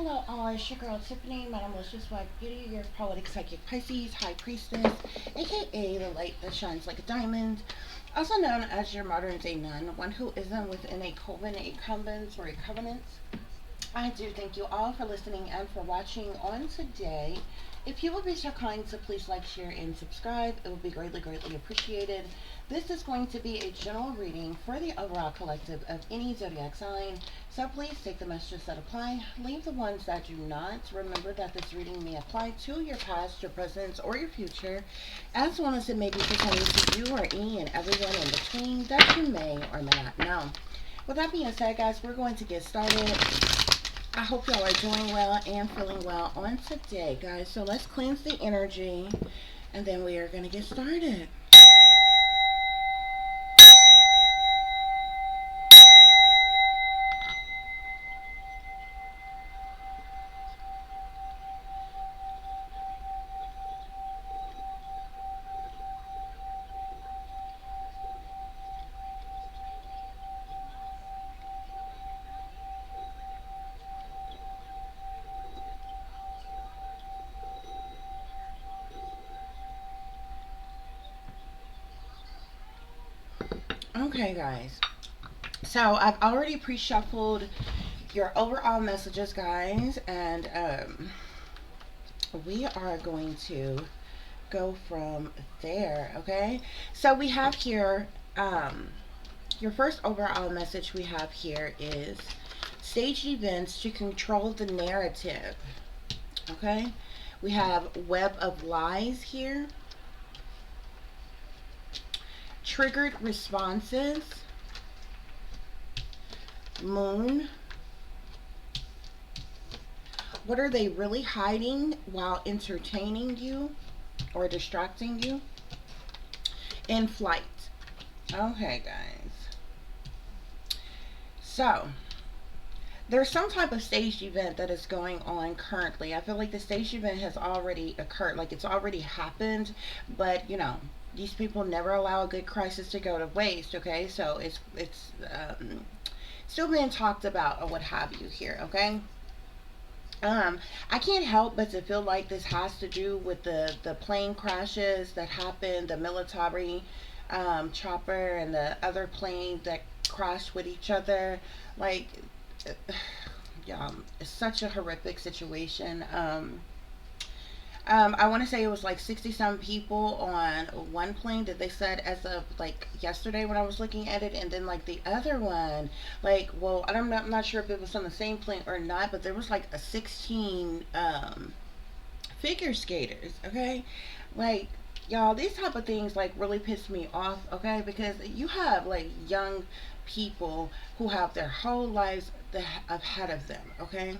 Hello, all. It's your girl Tiffany, Madam Malicious Wife Beauty, your poetic psychic Pisces, High Priestess, aka the light that shines like a diamond, also known as your modern day nun, one who isn't within a coven, a convent, or a covenant. I do thank you all for listening and for watching on today. If you would be so kind to please like, share, and subscribe, it would be greatly, greatly appreciated. This is going to be a general reading for the overall collective of any zodiac sign. So please take the messages that apply, leave the ones that do not. Remember that this reading may apply to your past, your present, or your future, as well as it may be pertaining to you or any and everyone in between that you may or may not know. With that being said, guys, we're going to get started. I hope y'all are doing well and feeling well on today, guys. So let's cleanse the energy and then we are going to get started. Okay, guys. So I've already pre-shuffled your overall messages, guys, and we are going to go from there. Okay, so we have here your first overall message we have here is staged events to control the narrative. Okay, we have web of lies here, triggered responses, moon. What are they really hiding while entertaining you or distracting you? In flight. Okay, guys. So, there's some type of staged event that is going on currently. I feel like the staged event has already occurred, like it's already happened, but these people never allow a good crisis to go to waste. Okay, so it's still being talked about or what have you here. Okay. I can't help but to feel like this has to do with the plane crashes that happened, the military chopper and the other plane that crashed with each other. Like, yeah, it's such a horrific situation. I want to say it was like 60 some people on one plane that they said as of like yesterday when I was looking at it, and then like the other one, like, well, I'm not sure if it was on the same plane or not, but there was like a 16 figure skaters. Okay, like, y'all, these type of things like really piss me off. Okay, because you have like young people who have their whole lives ahead of them. Okay,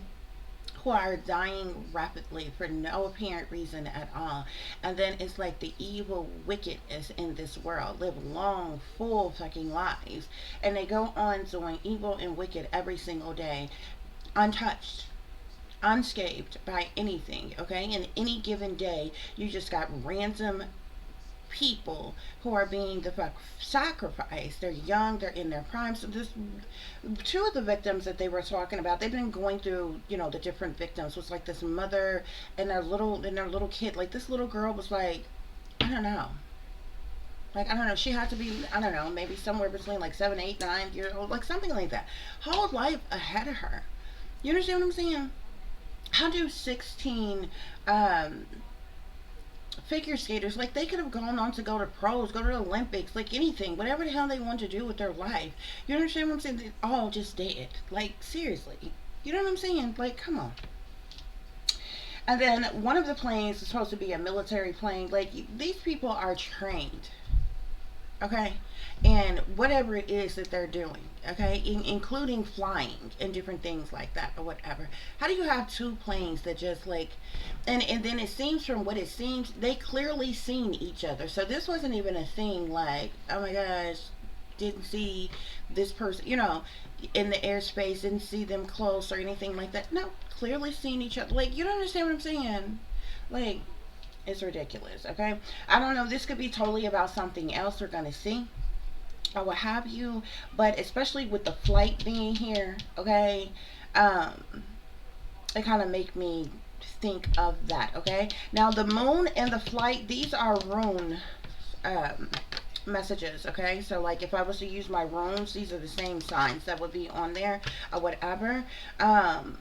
who are dying rapidly for no apparent reason at all. And then it's like the evil wickedness in this world live long, full fucking lives. And they go on doing evil and wicked every single day, untouched, unscathed by anything. Okay, in any given day, you just got random people who are being the fuck sacrificed. They're young, they're in their prime. So this two of the victims that they were talking about, they've been going through, the different victims. It was like this mother and their little kid. Like this little girl was like, I don't know. Like, I don't know, she had to be, I don't know, maybe somewhere between like 7, 8, 9 years old, like something like that. Whole life ahead of her. You understand what I'm saying? How do 16 figure skaters, like, they could have gone on to go to pros, go to the Olympics, like anything, whatever the hell they want to do with their life. You understand what I'm saying? They all just dead. Like, seriously. You know what I'm saying? Like, come on. And then one of the planes is supposed to be a military plane. Like, these people are trained, okay, and whatever it is that they're doing, okay, including flying and different things like that or whatever. How do you have two planes that just like, and then it seems, from what it seems, they clearly seen each other. So this wasn't even a thing like, oh my gosh, didn't see this person, in the airspace, didn't see them close or anything like that. No, clearly seen each other. Like, you don't understand what I'm saying? Like, it's ridiculous. Okay, I don't know, this could be totally about something else we're gonna see or what have you, but especially with the flight being here. Okay, um it kind of make me think of that. Okay, now the moon and the flight, these are rune um, messages. Okay, so like if I was to use my runes, these are the same signs that would be on there or whatever. um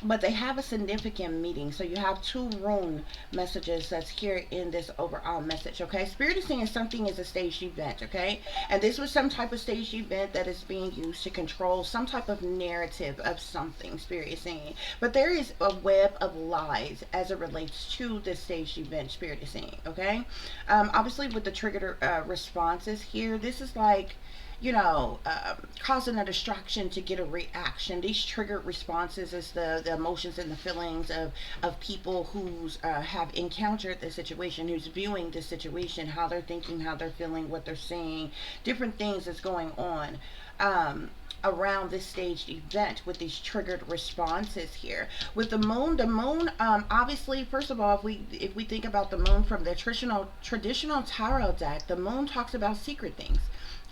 but they have a significant meaning. So you have two rune messages that's here in this overall message. Okay, spirit is saying something is a staged event. Okay, and this was some type of staged event that is being used to control some type of narrative of something, spirit is saying. But there is a web of lies as it relates to this staged event, spirit is saying. Okay, obviously with the triggered responses here, this is like, causing a distraction to get a reaction. These triggered responses is the emotions and the feelings of people who's have encountered the situation, who's viewing the situation, how they're thinking, how they're feeling, what they're saying, different things that's going on. Around this staged event with these triggered responses here with the moon, obviously, first of all, if we think about the moon from the traditional tarot deck, the moon talks about secret things,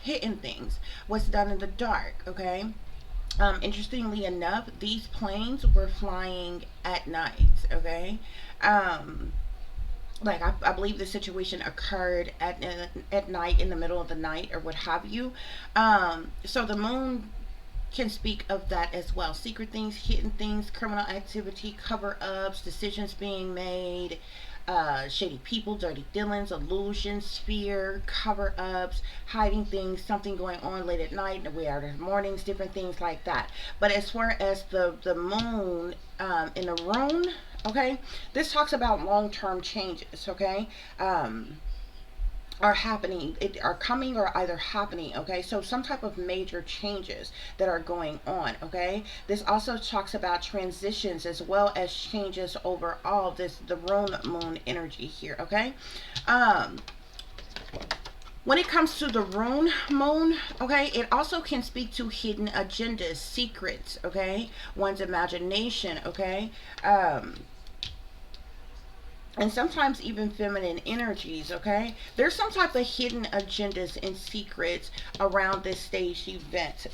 hidden things, what's done in the dark. Okay, interestingly enough, these planes were flying at night. Okay, um, like I believe the situation occurred at night, in the middle of the night or what have you. So the moon can speak of that as well. Secret things, hidden things, criminal activity, cover ups, decisions being made, shady people, dirty dealings, illusions, fear, cover ups, hiding things, something going on late at night, weird mornings, different things like that. But as far as the moon in the rune, okay, this talks about long term changes. Okay, are happening, are coming or either happening. Okay, so some type of major changes that are going on. Okay, this also talks about transitions as well as changes overall, this the rune moon energy here. Okay, um when it comes to the rune moon, okay, it also can speak to hidden agendas, secrets, okay, one's imagination. Okay, and sometimes even feminine energies. Okay, there's some type of hidden agendas and secrets around this staged event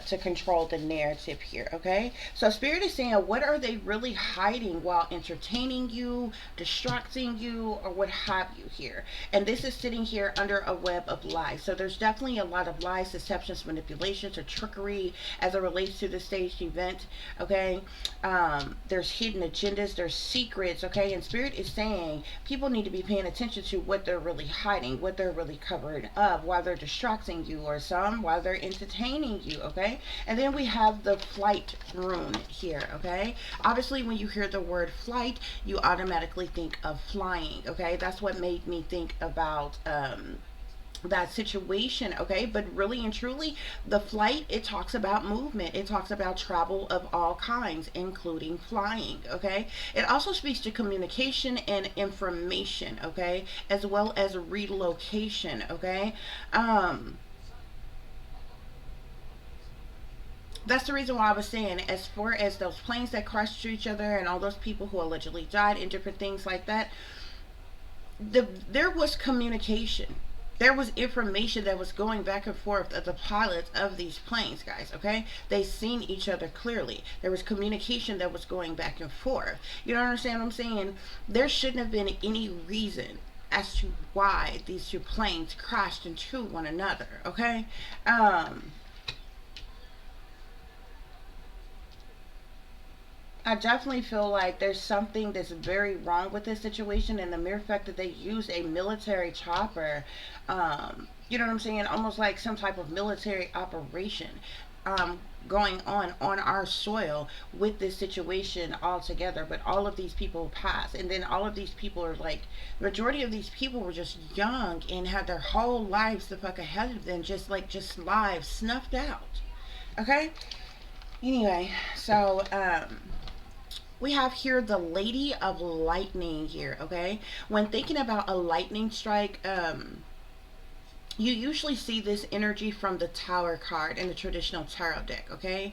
to control the narrative here. Okay, so spirit is saying, what are they really hiding while entertaining you, distracting you, or what have you here? And this is sitting here under a web of lies. So there's definitely a lot of lies, deceptions, manipulations, or trickery as it relates to the staged event. Okay, there's hidden agendas, there's secrets. Okay, and spirit is saying people need to be paying attention to what they're really hiding, what they're really covering up, why they're distracting you, or some why they're entertaining you. Okay, and then we have the flight rune here. Okay, obviously when you hear the word flight, you automatically think of flying. Okay, that's what made me think about that situation. Okay, but really and truly, the flight, it talks about movement, it talks about travel of all kinds, including flying. Okay, it also speaks to communication and information. Okay, as well as relocation. Okay, that's the reason why I was saying, as far as those planes that crashed into each other and all those people who allegedly died and different things like that, there was communication, there was information that was going back and forth of the pilots of these planes, guys. Okay, they seen each other clearly, there was communication that was going back and forth. You don't understand what I'm saying? There shouldn't have been any reason as to why these two planes crashed into one another. Okay, I definitely feel like there's something that's very wrong with this situation, and the mere fact that they use a military chopper, you know what I'm saying? Almost like some type of military operation, going on our soil with this situation altogether. But all of these people pass, and then all of these people are like, the majority of these people were just young and had their whole lives the fuck ahead of them, just lives snuffed out. Okay. Anyway, so we have here the Lady of Lightning here. Okay, when thinking about a lightning strike, you usually see this energy from the Tower card in the traditional tarot deck. Okay,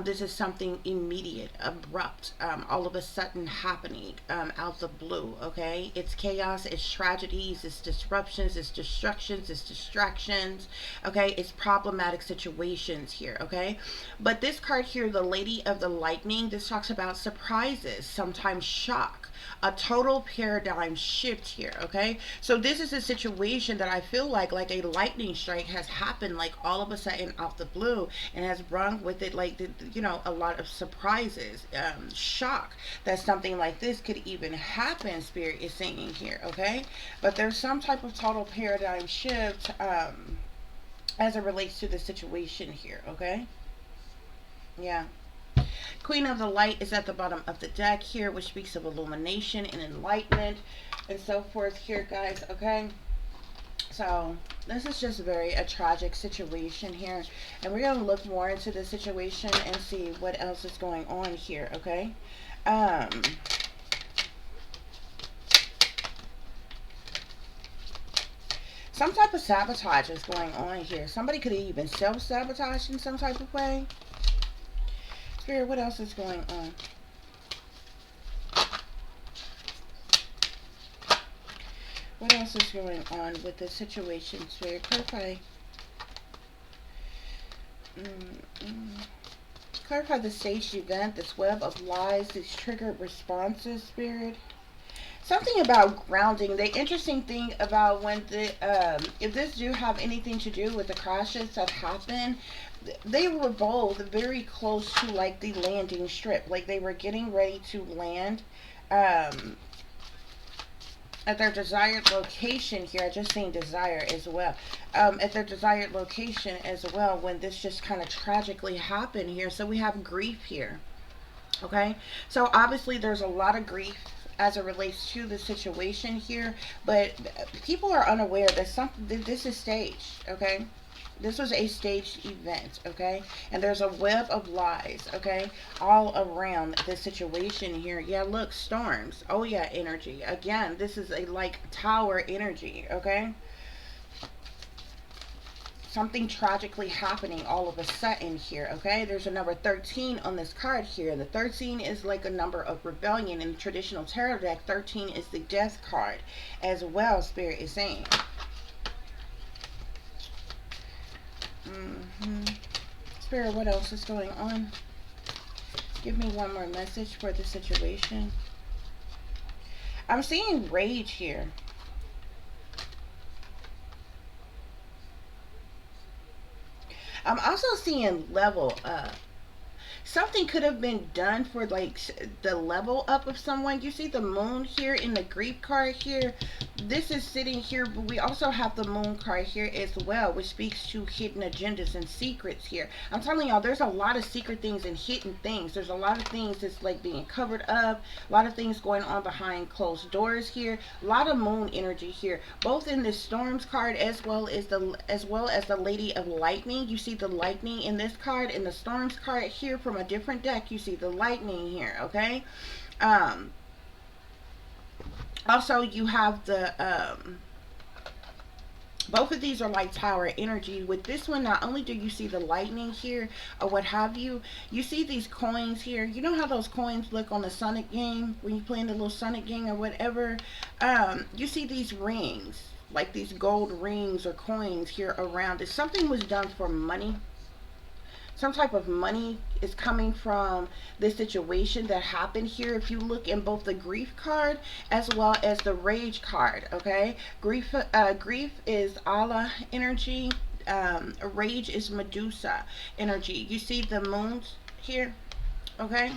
this is something immediate, abrupt, all of a sudden happening, out the blue. Okay, it's chaos, it's tragedies, it's disruptions, it's destructions, it's distractions. Okay, it's problematic situations here. Okay, but this card here, the Lady of the Lightning, this talks about surprises, sometimes shock, a total paradigm shift here. Okay, so this is a situation that I feel like a lightning strike has happened, like all of a sudden out the blue, and has brought with it, like, a lot of surprises, shock that something like this could even happen, Spirit is saying here. Okay, but there's some type of total paradigm shift, as it relates to the situation here. Okay, yeah. Queen of the Light is at the bottom of the deck here, which speaks of illumination and enlightenment and so forth here, guys. Okay, so this is just very a tragic situation here, and we're going to look more into the situation and see what else is going on here. Okay, some type of sabotage is going on here. Somebody could even self-sabotage in some type of way. Spirit, what else is going on? What else is going on with this situation, Spirit? Clarify. Clarify the staged event, this web of lies, these triggered responses, Spirit. Something about grounding. The interesting thing about when the if this do have anything to do with the crashes that happened, they were both very close to like the landing strip. Like they were getting ready to land, at their desired location here. I just saying desire as well. At their desired location as well, when this just kind of tragically happened here. So we have grief here. Okay, so obviously there's a lot of grief as it relates to the situation here, but people are unaware that this is staged. Okay, this was a staged event. Okay, and there's a web of lies. Okay, all around this situation here. Yeah, look, storms. Oh yeah, energy again. This is a like tower energy. Okay, something tragically happening all of a sudden here. Okay, there's a number 13 on this card here. The 13 is like a number of rebellion. In the traditional tarot deck, 13 is the death card as well, Spirit is saying. Spirit, what else is going on? Give me one more message for the situation. I'm seeing rage here. I'm also seeing level up. Something could have been done for like the level up of someone. You see the moon here in the grief card here. This is sitting here, but we also have the moon card here as well, which speaks to hidden agendas and secrets here. I'm telling y'all, there's a lot of secret things and hidden things. There's a lot of things that's like being covered up, a lot of things going on behind closed doors here, a lot of moon energy here, both in the storms card as well as the Lady of Lightning. You see the lightning in this card, in the storms card here from a different deck. You see the lightning here. Okay, also you have the both of these are like tower energy. With this one, not only do you see the lightning here or what have you, you see these coins here. You know how those coins look on the Sonic game when you play in the little Sonic game or whatever. You see these rings, like these gold rings or coins here around it. Something was done for money. Some type of money is coming from this situation that happened here. If you look in both the grief card as well as the rage card. Okay, grief is Allah energy. Rage is Medusa energy. You see the moons here. Okay,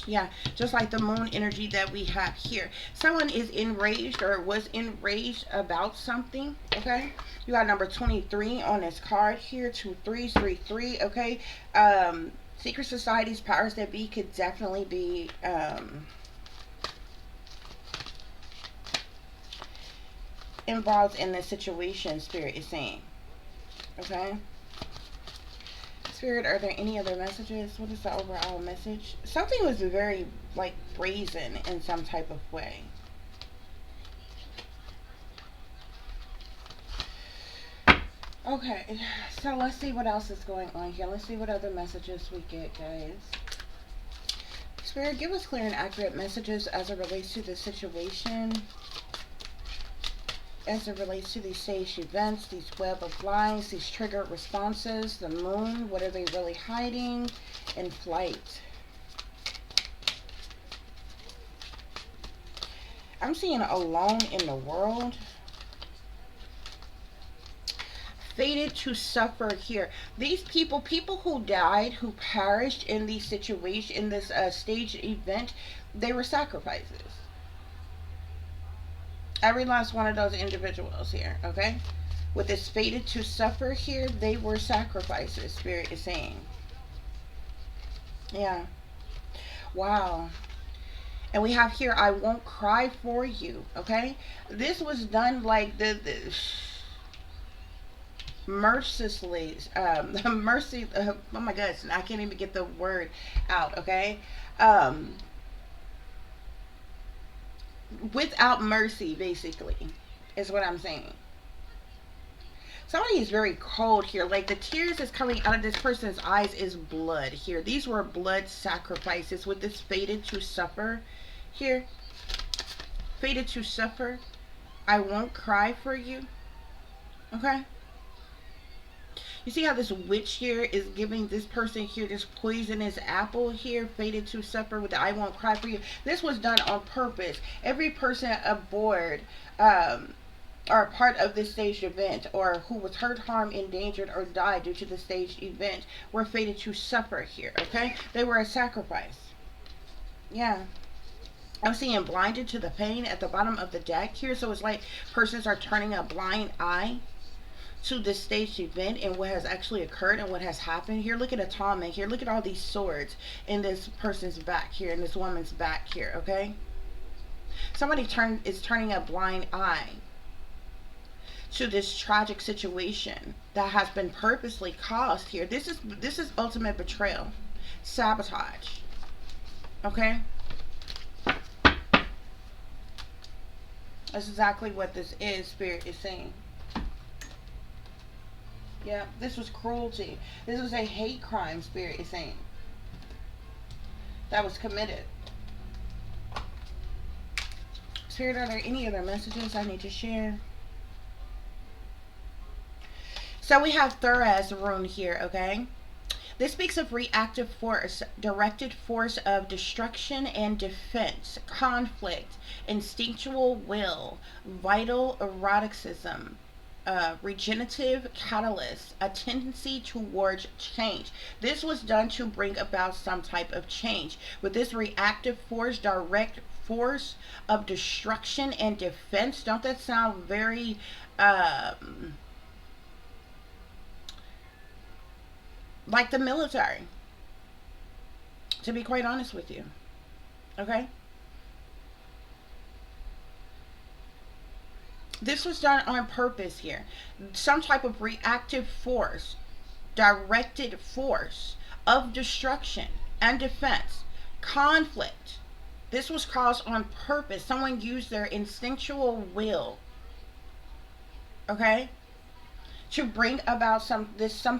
yeah, just like the moon energy that we have here. Someone is enraged or was enraged about something. Okay, you got number 23 on this card here. 2333. Okay, secret societies, powers that be could definitely be involved in this situation, Spirit is saying. Okay, Spirit, are there any other messages? What is the overall message? Something was very, like, brazen in some type of way. Okay, so let's see what else is going on here. Let's see what other messages we get, guys. Spirit, give us clear and accurate messages as it relates to this situation, as it relates to these staged events, these web of lies, these triggered responses, the moon, what are they really hiding, and flight. I'm seeing alone in the world. Fated to suffer here. These people who died, who perished in these situations, in this staged event, they were sacrifices. Every last one of those individuals here, okay? With this fated to suffer here, they were sacrifices, Spirit is saying. Yeah. Wow. And we have here, I won't cry for you, okay? This was done like the mercilessly, mercy, oh my gosh, I can't even get the word out, okay? Without mercy, basically, is what I'm saying. Somebody is very cold here. Like the tears that's coming out of this person's eyes is blood here. These were blood sacrifices with this fated to suffer here. Fated to suffer. I won't cry for you. Okay? You see how this witch here is giving this person here this poisonous apple here, fated to suffer with the I won't cry for you. This was done on purpose. Every person aboard or part of this staged event, or who was hurt, harmed, endangered, or died due to the staged event, were fated to suffer here, okay? They were a sacrifice. Yeah. I'm seeing blinded to the pain at the bottom of the deck here, so it's like persons are turning a blind eye to this staged event and what has actually occurred and what has happened here. Look at atonement here. Look at all these swords in this person's back here, in this woman's back here, okay? Somebody is turning a blind eye to this tragic situation that has been purposely caused here. This is ultimate betrayal, sabotage. Okay? That's exactly what this is, Spirit is saying. Yeah, this was cruelty. This was a hate crime, Spirit is saying, that was committed. Spirit, are there any other messages I need to share? So we have Thuras rune here, okay? This speaks of reactive force, directed force of destruction and defense, conflict, instinctual will, vital eroticism, regenerative catalyst, a tendency towards change. This was done to bring about some type of change. With this reactive force, direct force of destruction and defense, don't that sound very like the military, to be quite honest with you? Okay? This was done on purpose here. Some type of reactive force, directed force of destruction and defense, conflict. This was caused on purpose. Someone used their instinctual will, okay, to bring about some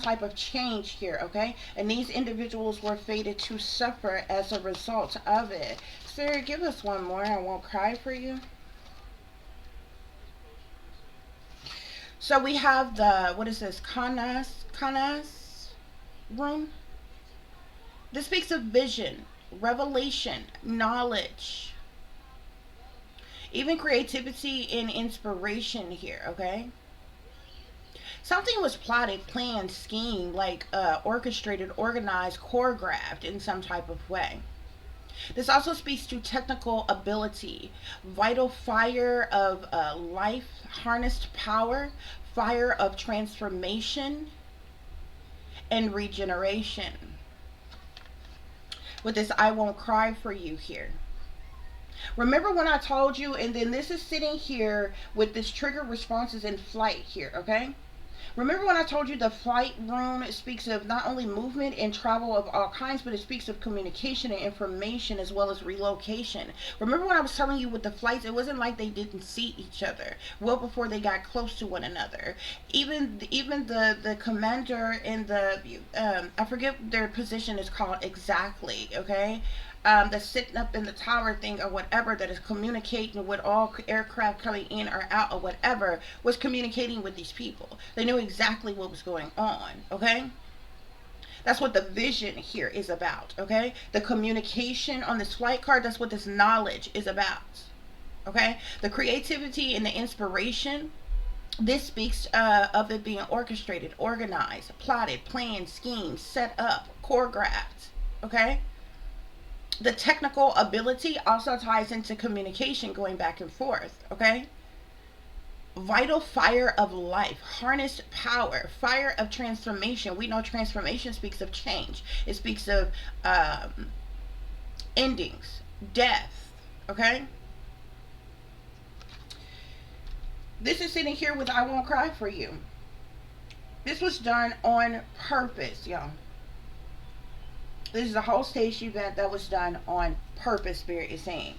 type of change here, okay? And these individuals were fated to suffer as a result of it. Spirit, give us one more. I won't cry for you. So we have the, what is this, Kanas rune. This speaks of vision, revelation, knowledge, even creativity and inspiration here, okay? Something was plotted, planned, schemed, like orchestrated, organized, choreographed in some type of way. This also speaks to technical ability, vital fire of life, harnessed power, fire of transformation and regeneration. With this, I won't cry for you here. Remember when I told you, and then this is sitting here with this trigger responses in flight here, okay? Remember when I told you the flight rune speaks of not only movement and travel of all kinds, but it speaks of communication and information as well as relocation. Remember when I was telling you with the flights, it wasn't like they didn't see each other well before they got close to one another. Even the commander and the I forget their position is called exactly. Okay, that's sitting up in the tower thing or whatever, that is communicating with all aircraft coming in or out or whatever, was communicating with these people. They knew exactly what was going on. Okay, that's what the vision here is about. Okay, the communication on this flight card, that's what this knowledge is about. Okay, the creativity and the inspiration, this speaks of it being orchestrated, organized, plotted, planned, schemed, set up, choreographed. Okay, the technical ability also ties into communication, going back and forth. Okay, vital fire of life, harnessed power, fire of transformation. We know transformation speaks of change, it speaks of endings, death. Okay, this is sitting here with I Won't Cry for You. This was done on purpose, y'all. This is a whole stage event that was done on purpose, Spirit is saying.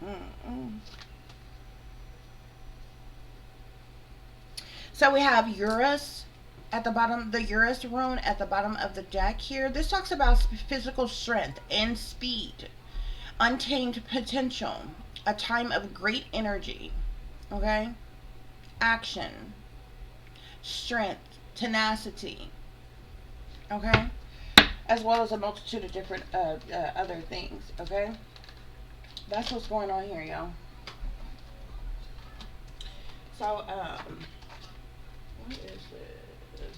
Mm-mm. So we have Urus at the bottom, the Urus rune at the bottom of the deck here. This talks about physical strength and speed, untamed potential, a time of great energy. Okay, action, strength, tenacity. Okay, as well as a multitude of different other things. Okay, that's what's going on here, y'all. So what is this?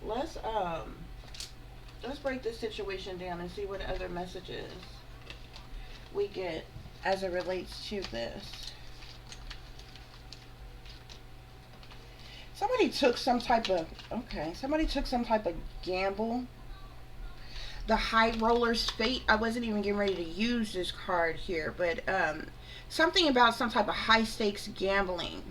Let's let's break this situation down and see what other messages we get as it relates to this. Somebody took some type of, okay, somebody took some type of gamble. The high roller's fate. I wasn't even getting ready to use this card here, but something about some type of high stakes gambling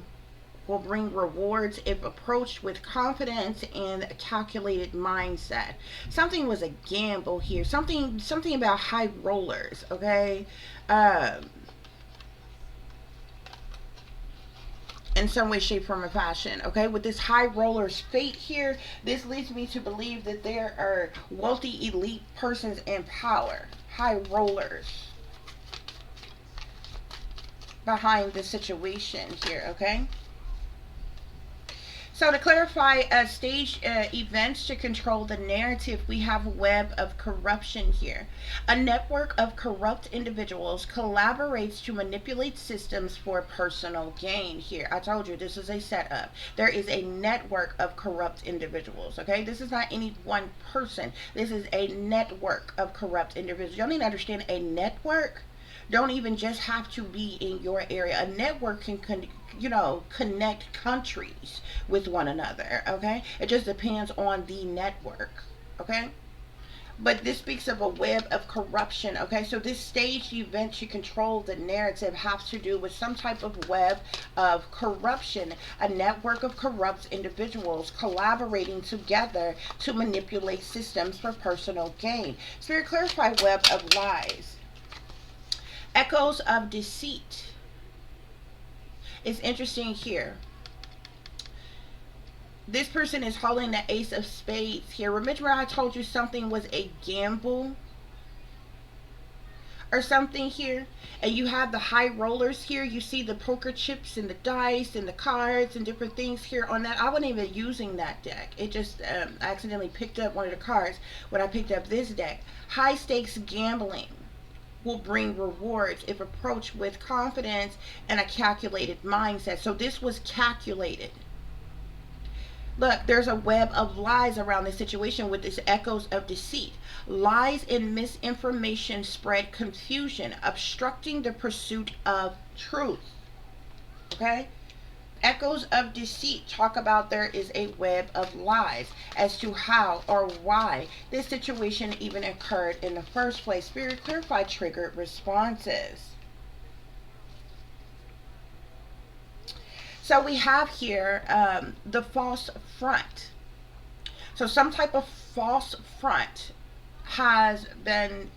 will bring rewards if approached with confidence and a calculated mindset. Something was a gamble here. Something about high rollers. Okay, in some way, shape, form, or fashion. Okay, with this high roller's fate here, this leads me to believe that there are wealthy elite persons in power, high rollers, behind the situation here. Okay, so to clarify, stage events to control the narrative, we have a web of corruption here. A network of corrupt individuals collaborates to manipulate systems for personal gain here. I told you this is a setup. There is a network of corrupt individuals. Okay, this is not any one person. This is a network of corrupt individuals. Y'all need to understand, a network don't even just have to be in your area. A network can connect countries with one another. Okay, it just depends on the network. Okay, but this speaks of a web of corruption. Okay, so this staged event to control the narrative has to do with some type of web of corruption, a network of corrupt individuals collaborating together to manipulate systems for personal gain. Spirit, clarify web of lies, echoes of deceit. It's interesting here. This person is holding the ace of spades here. Remember I told you something was a gamble or something here, and you have the high rollers here. You see the poker chips and the dice and the cards and different things here on that. I wasn't even using that deck. It just I accidentally picked up one of the cards when I picked up this deck. High stakes gambling will bring rewards if approached with confidence and a calculated mindset. So this was calculated. Look, there's a web of lies around this situation with this echoes of deceit. Lies and misinformation spread confusion, obstructing the pursuit of truth. Okay? Echoes of deceit talk about there is a web of lies as to how or why this situation even occurred in the first place. Spirit, clarify triggered responses. So we have here the false front. So some type of false front has been,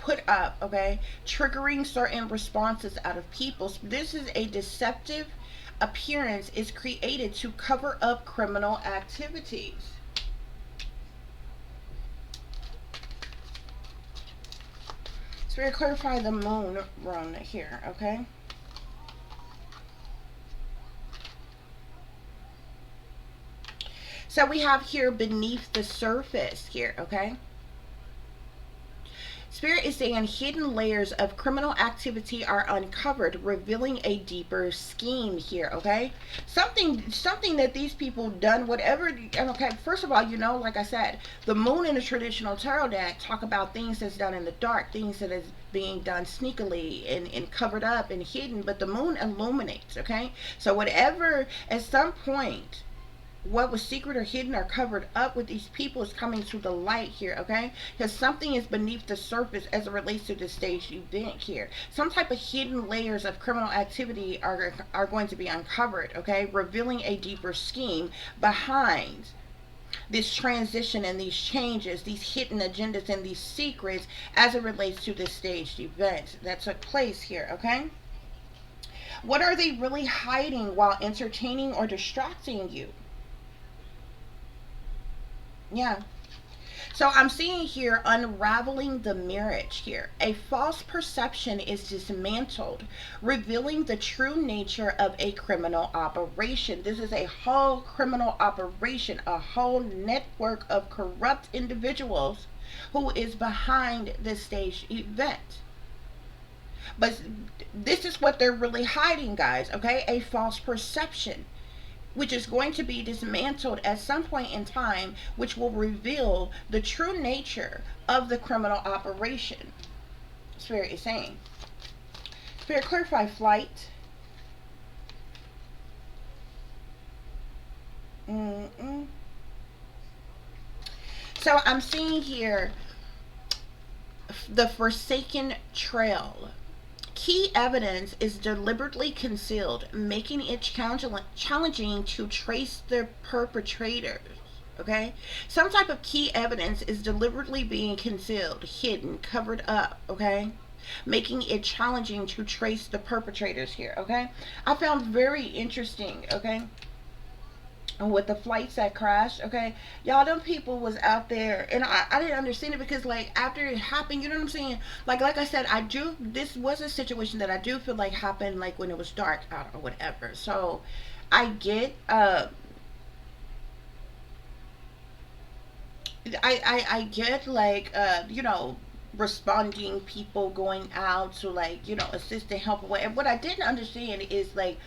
put up, okay, triggering certain responses out of people. So this is a deceptive appearance is created to cover up criminal activities. So we clarify the moon rune here, okay? So we have here beneath the surface here, okay? Spirit is saying hidden layers of criminal activity are uncovered, revealing a deeper scheme here, okay? Something that these people done, whatever, okay, first of all, like I said, the moon in the traditional tarot deck talk about things that's done in the dark, things that is being done sneakily and covered up and hidden, but the moon illuminates, okay? So whatever, at some point, what was secret or hidden or covered up with these people is coming to the light here, okay? Because something is beneath the surface as it relates to this staged event here. Some type of hidden layers of criminal activity are going to be uncovered, okay? Revealing a deeper scheme behind this transition and these changes, these hidden agendas and these secrets as it relates to this staged event that took place here, okay? What are they really hiding while entertaining or distracting you? Yeah. So I'm seeing here unraveling the marriage here. A false perception is dismantled, revealing the true nature of a criminal operation. This is a whole criminal operation, a whole network of corrupt individuals who is behind this staged event. But this is what they're really hiding, guys, okay? A false perception, which is going to be dismantled at some point in time, which will reveal the true nature of the criminal operation. Spirit is saying. Spirit, clarify flight. So I'm seeing here the Forsaken Trail. Key evidence is deliberately concealed, making it challenging to trace the perpetrators. Okay? Some type of key evidence is deliberately being concealed, hidden, covered up. Okay? Making it challenging to trace the perpetrators here. Okay? I found very interesting. Okay? With the flights that crashed, okay, y'all, them people was out there, and I didn't understand it because, like, after it happened, you know what I'm saying, like I said, this was a situation that I do feel like happened, like, when it was dark out or whatever. So I get I get, like, responding people going out to, like, assist and help away. And what I didn't understand is, like,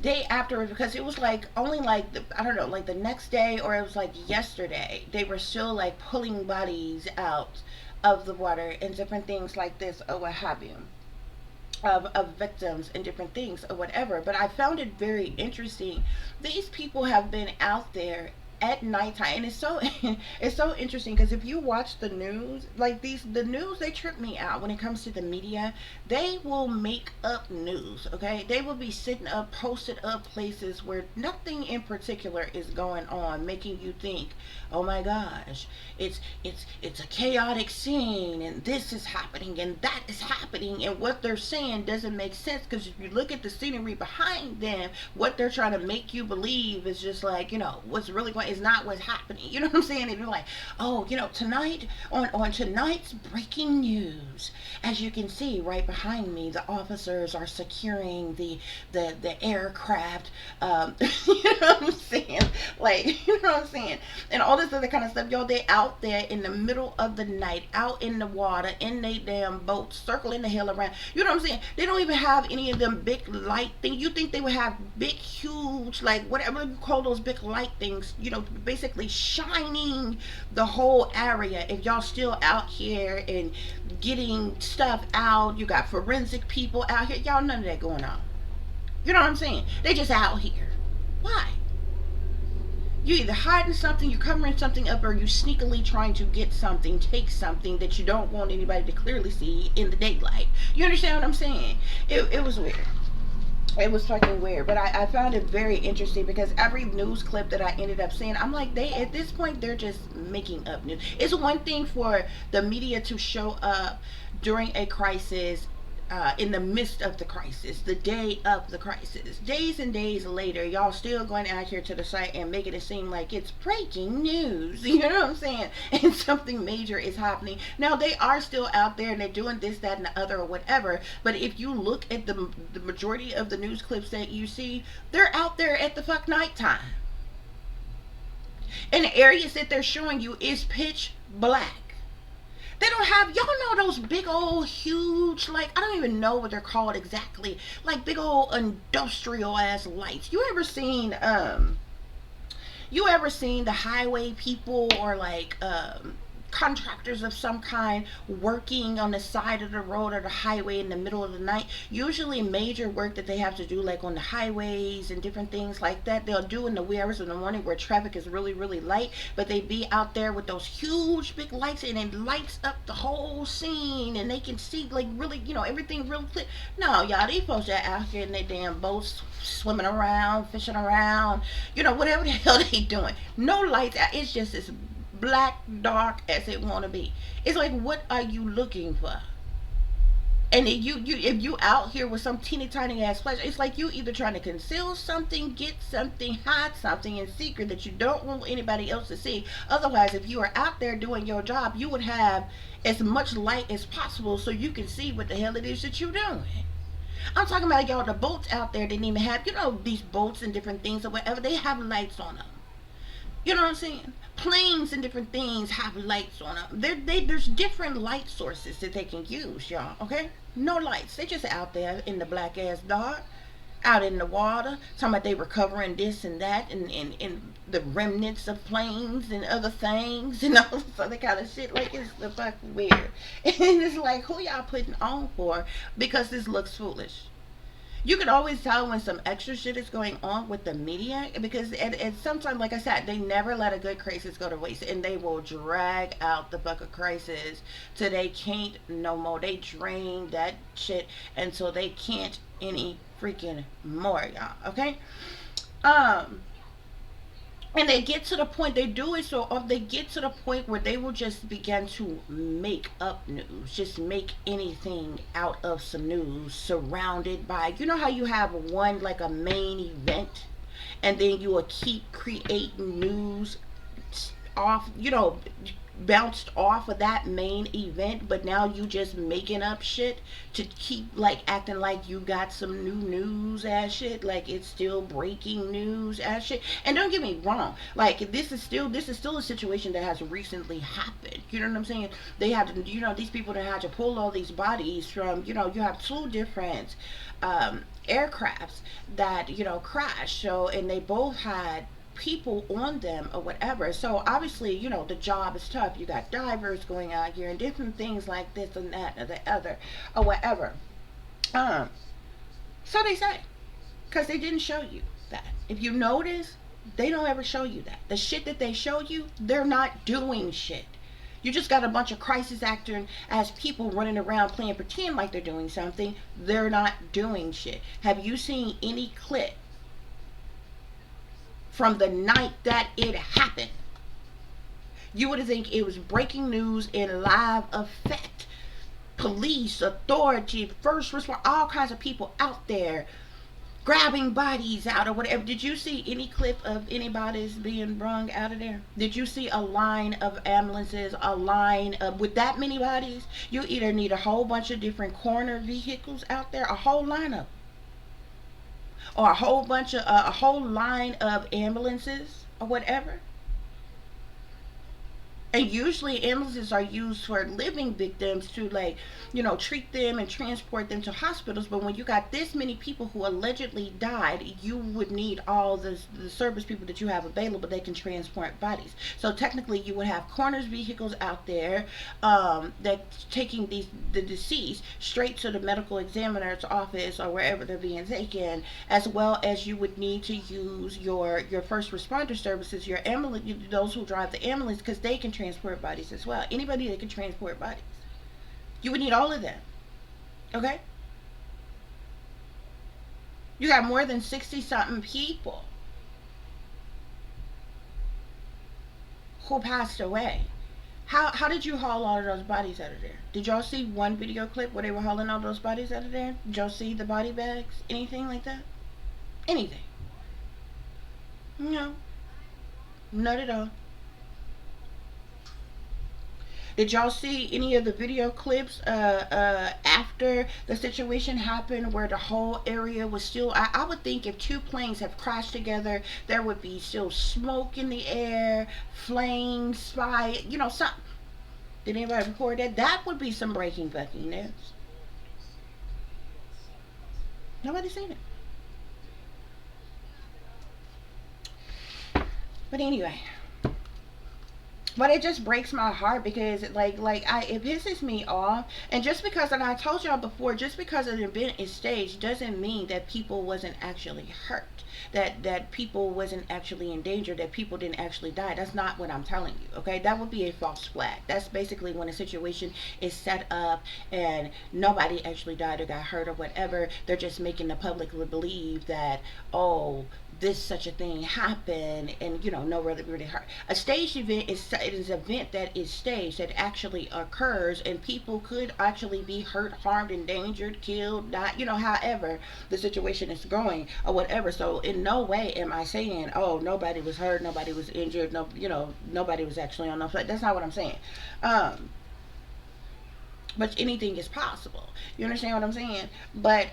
day after, because it was like only like I don't know, like the next day, or it was like yesterday, they were still like pulling bodies out of the water and different things like this or what have you, of victims and different things or whatever. But I found it very interesting. These people have been out there at nighttime, and it's so it's so interesting because if you watch the news, like the news, they trip me out when it comes to the media. They will make up news, okay? They will be sitting up, posted up places where nothing in particular is going on, making you think, oh my gosh, it's a chaotic scene, and this is happening and that is happening, and what they're saying doesn't make sense, because if you look at the scenery behind them, what they're trying to make you believe is just like, what's really going is not what's happening. You know what I'm saying? And you're like, oh, tonight on tonight's breaking news, as you can see right behind me, the officers are securing the aircraft. You know what I'm saying? Like, you know what I'm saying? And all this other kind of stuff. Yo, they out there in the middle of the night, out in the water, in they damn boat, circling the hell around. You know what I'm saying? They don't even have any of them big light things. You think they would have big, huge, like whatever you call those big light things, basically shining the whole area. If y'all still out here and getting stuff out, you got forensic people out here, y'all, none of that going on. You know what I'm saying? They just out here. Why? You either hiding something, you're covering something up, or you sneakily trying to get something, take something that you don't want anybody to clearly see in the daylight. You understand what I'm saying? It was weird. It was fucking weird, but I found it very interesting because every news clip that I ended up seeing, I'm like, they at this point they're just making up news. It's one thing for the media to show up during a crisis, in the midst of the crisis, the day of the crisis. Days and days later, y'all still going out here to the site and making it seem like it's breaking news. You know what I'm saying? And something major is happening. Now, they are still out there and they're doing this, that, and the other, or whatever. But if you look at the majority of the news clips that you see, they're out there at the fuck nighttime. And the areas that they're showing you is pitch black. They don't have, y'all know those big old huge, like, I don't even know what they're called exactly, like big old industrial ass lights. You ever seen the highway people, or like contractors of some kind working on the side of the road or the highway in the middle of the night? Usually major work that they have to do, like on the highways and different things like that, they'll do in the wee hours of the morning where traffic is really really light, but they be out there with those huge big lights, and it lights up the whole scene and they can see like really, everything real clear. No, y'all, these folks are out here in their damn boats, swimming around, fishing around, whatever the hell they doing. No lights. It's just as black dark as it want to be. It's like, what are you looking for? And if you out here with some teeny tiny ass flash, it's like you either trying to conceal something, get something, hide something in secret that you don't want anybody else to see. Otherwise, if you are out there doing your job, you would have as much light as possible so you can see what the hell it is that you're doing. I'm talking about, y'all, the boats out there didn't even have, these boats and different things or whatever, they have lights on them. You know what I'm saying? Planes and different things have lights on them. There's different light sources that they can use, y'all. Okay? No lights. They just out there in the black ass dark, out in the water, talking about they recovering this and that, and the remnants of planes and other things and all this other kind of shit. Like, it's the fuck weird. And it's like, who y'all putting on for? Because this looks foolish. You can always tell when some extra shit is going on with the media, because at sometimes, like I said, they never let a good crisis go to waste, and they will drag out the bucket crisis till they can't no more. They drain that shit until they can't any freaking more, y'all. Okay. Um, and they get to the point, they do it so often, they get to the point where they will just begin to make up news, just make anything out of some news, surrounded by, how you have one, like a main event, and then you will keep creating news off, bounced off of that main event, but now you just making up shit to keep like acting like you got some new news ass shit, like it's still breaking news ass shit. And don't get me wrong, like this is still a situation that has recently happened. You know what I'm saying? They had to, these people that had to pull all these bodies from, you have two different aircrafts that crashed, so, and they both had people on them or whatever. So obviously, the job is tough. You got divers going out here and different things like this and that and the other or whatever. Um, so they say, because they didn't show you that. If you notice, they don't ever show you that. The shit that they show you, they're not doing shit. You just got a bunch of crisis acting as people running around playing pretend like they're doing something. They're not doing shit. Have you seen any clip from the night that it happened? You would think it was breaking news in live effect. Police, authority, first response, all kinds of people out there grabbing bodies out or whatever. Did you see any clip of anybody's being brung out of there? Did you see a line of ambulances, a line of, with that many bodies? You either need a whole bunch of different coroner vehicles out there, a whole lineup, or a whole line of ambulances or whatever. And usually ambulances are used for living victims to, like, treat them and transport them to hospitals. But when you got this many people who allegedly died, you would need all the service people that you have available that can transport bodies. So technically you would have coroner's vehicles out there that's taking the deceased straight to the medical examiner's office or wherever they're being taken, as well as you would need to use your first responder services, your ambulance, those who drive the ambulance, because they can transport bodies as well. Anybody that can transport bodies. You would need all of them. Okay? You got more than 60 something people who passed away. How did you haul all of those bodies out of there? Did y'all see one video clip where they were hauling all those bodies out of there? Did y'all see the body bags? Anything like that? Anything? No, not at all. Did y'all see any of the video clips after the situation happened where the whole area was still? I would think if two planes have crashed together, there would be still smoke in the air, flames, spy, something. Did anybody record that? That would be some breaking fucking news. Nobody's seen it. But anyway, but it just breaks my heart because it pisses me off. And just because, and I told y'all before, just because an event is staged doesn't mean that people wasn't actually hurt, that people wasn't actually in danger, that people didn't actually die. That's not what I'm telling you. Okay, that would be a false flag. That's basically when a situation is set up and nobody actually died or got hurt or whatever. They're just making the public believe that, oh, this such a thing happened, and no really hurt. A staged event is an event that is staged, that actually occurs, and people could actually be hurt, harmed, endangered, killed, not however the situation is going or whatever. So in no way am I saying, oh, nobody was hurt, nobody was injured, no, nobody was actually on the flight. That's not what I'm saying. But anything is possible. You understand what I'm saying? But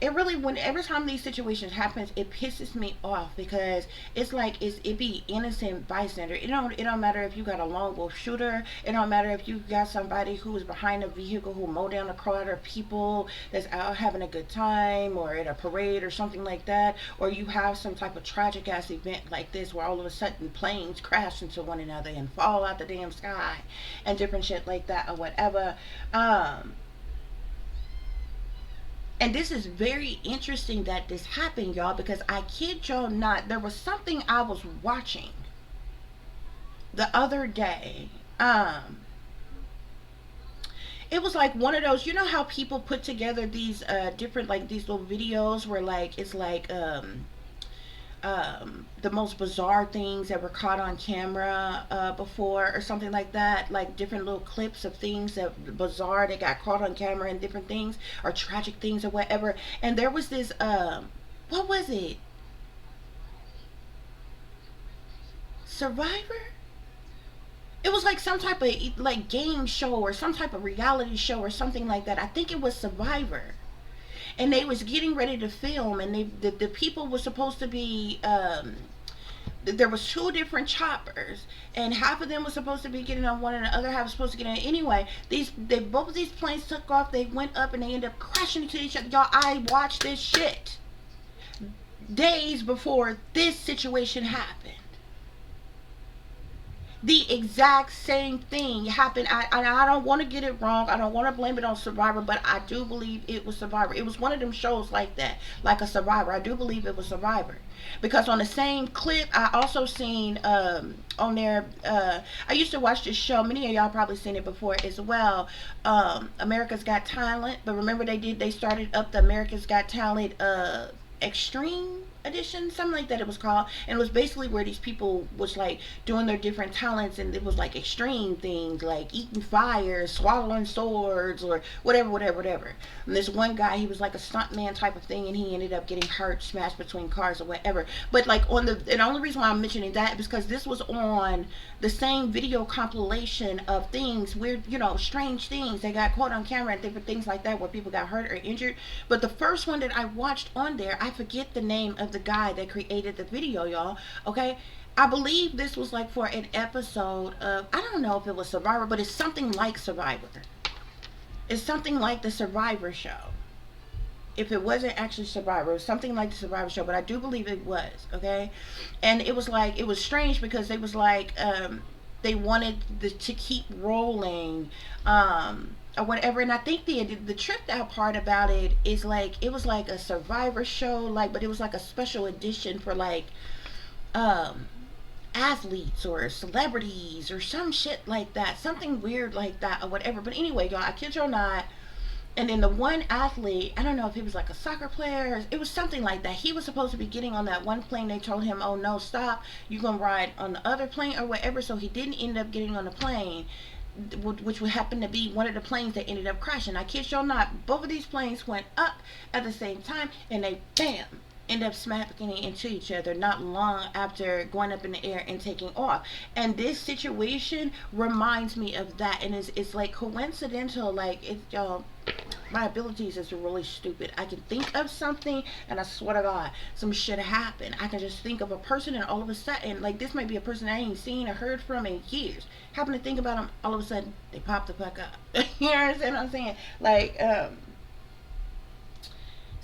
it really, when every time these situations happens, it pisses me off because it's like it be innocent bystander. It don't matter if you got a longbow shooter. It don't matter if you got somebody who is behind a vehicle who mow down a crowd of people that's out having a good time or at a parade or something like that, or you have some type of tragic ass event like this where all of a sudden planes crash into one another and fall out the damn sky and different shit like that or whatever. And this is very interesting that this happened, y'all, because I kid y'all not, there was something I was watching the other day. It was like one of those, how people put together these different, like, these little videos where, like, it's like the most bizarre things that were caught on camera before or something like that, like different little clips of things that bizarre that got caught on camera and different things or tragic things or whatever. And there was this what was it, Survivor? It was like some type of like game show or some type of reality show or something like that. I think it was Survivor. And they was getting ready to film, and the people were supposed to be there was two different choppers, and half of them was supposed to be getting on one and the other half was supposed to get on. Anyway, both of these planes took off, they went up, and they ended up crashing into each other. Y'all, I watched this shit days before this situation happened. The exact same thing happened. I don't want to get it wrong. I don't want to blame it on Survivor, but I do believe it was Survivor. It was one of them shows like that, like a Survivor. I do believe it was Survivor, because on the same clip, I also seen on there. I used to watch this show. Many of y'all probably seen it before as well. America's Got Talent. But remember, they started up the America's Got Talent Extreme edition, something like that it was called. And it was basically where these people was like doing their different talents, and it was like extreme things like eating fire, swallowing swords, or whatever. And this one guy, he was like a stuntman type of thing, and he ended up getting hurt, smashed between cars or whatever. But like and the only reason why I'm mentioning that is because this was on the same video compilation of things, weird, strange things that got caught on camera and different things like that where people got hurt or injured. But the first one that I watched on there, I forget the name of the guy that created the video, y'all. Okay, I believe this was like for an episode of, I don't know if it was Survivor, but it's something like Survivor. It's something like the Survivor show. If it wasn't actually Survivor, it was something like the Survivor show, but I do believe it was. Okay, and it was like, it was strange because they was like they wanted to keep rolling or whatever. And I think the tripped out part about it is like, it was like a Survivor show, like, but it was like a special edition for like athletes or celebrities or some shit like that, something weird like that or whatever. But anyway, y'all, I kid you not, And then the one athlete, I don't know if he was like a soccer player, it was something like that. He was supposed to be getting on that one plane. They told him, oh no, stop, you're going to ride on the other plane or whatever. So he didn't end up getting on the plane, which would happen to be one of the planes that ended up crashing. I kid you not, both of these planes went up at the same time, and they bam end up smacking into each other not long after going up in the air and taking off. And this situation reminds me of that, and it's like coincidental. Like it's my abilities is really stupid. I can think of something, and I swear to God, some shit happened. I can just think of a person, and all of a sudden, like this might be a person I ain't seen or heard from in years. Happen to think about them, all of a sudden they pop the fuck up. You understand what I'm saying? Like,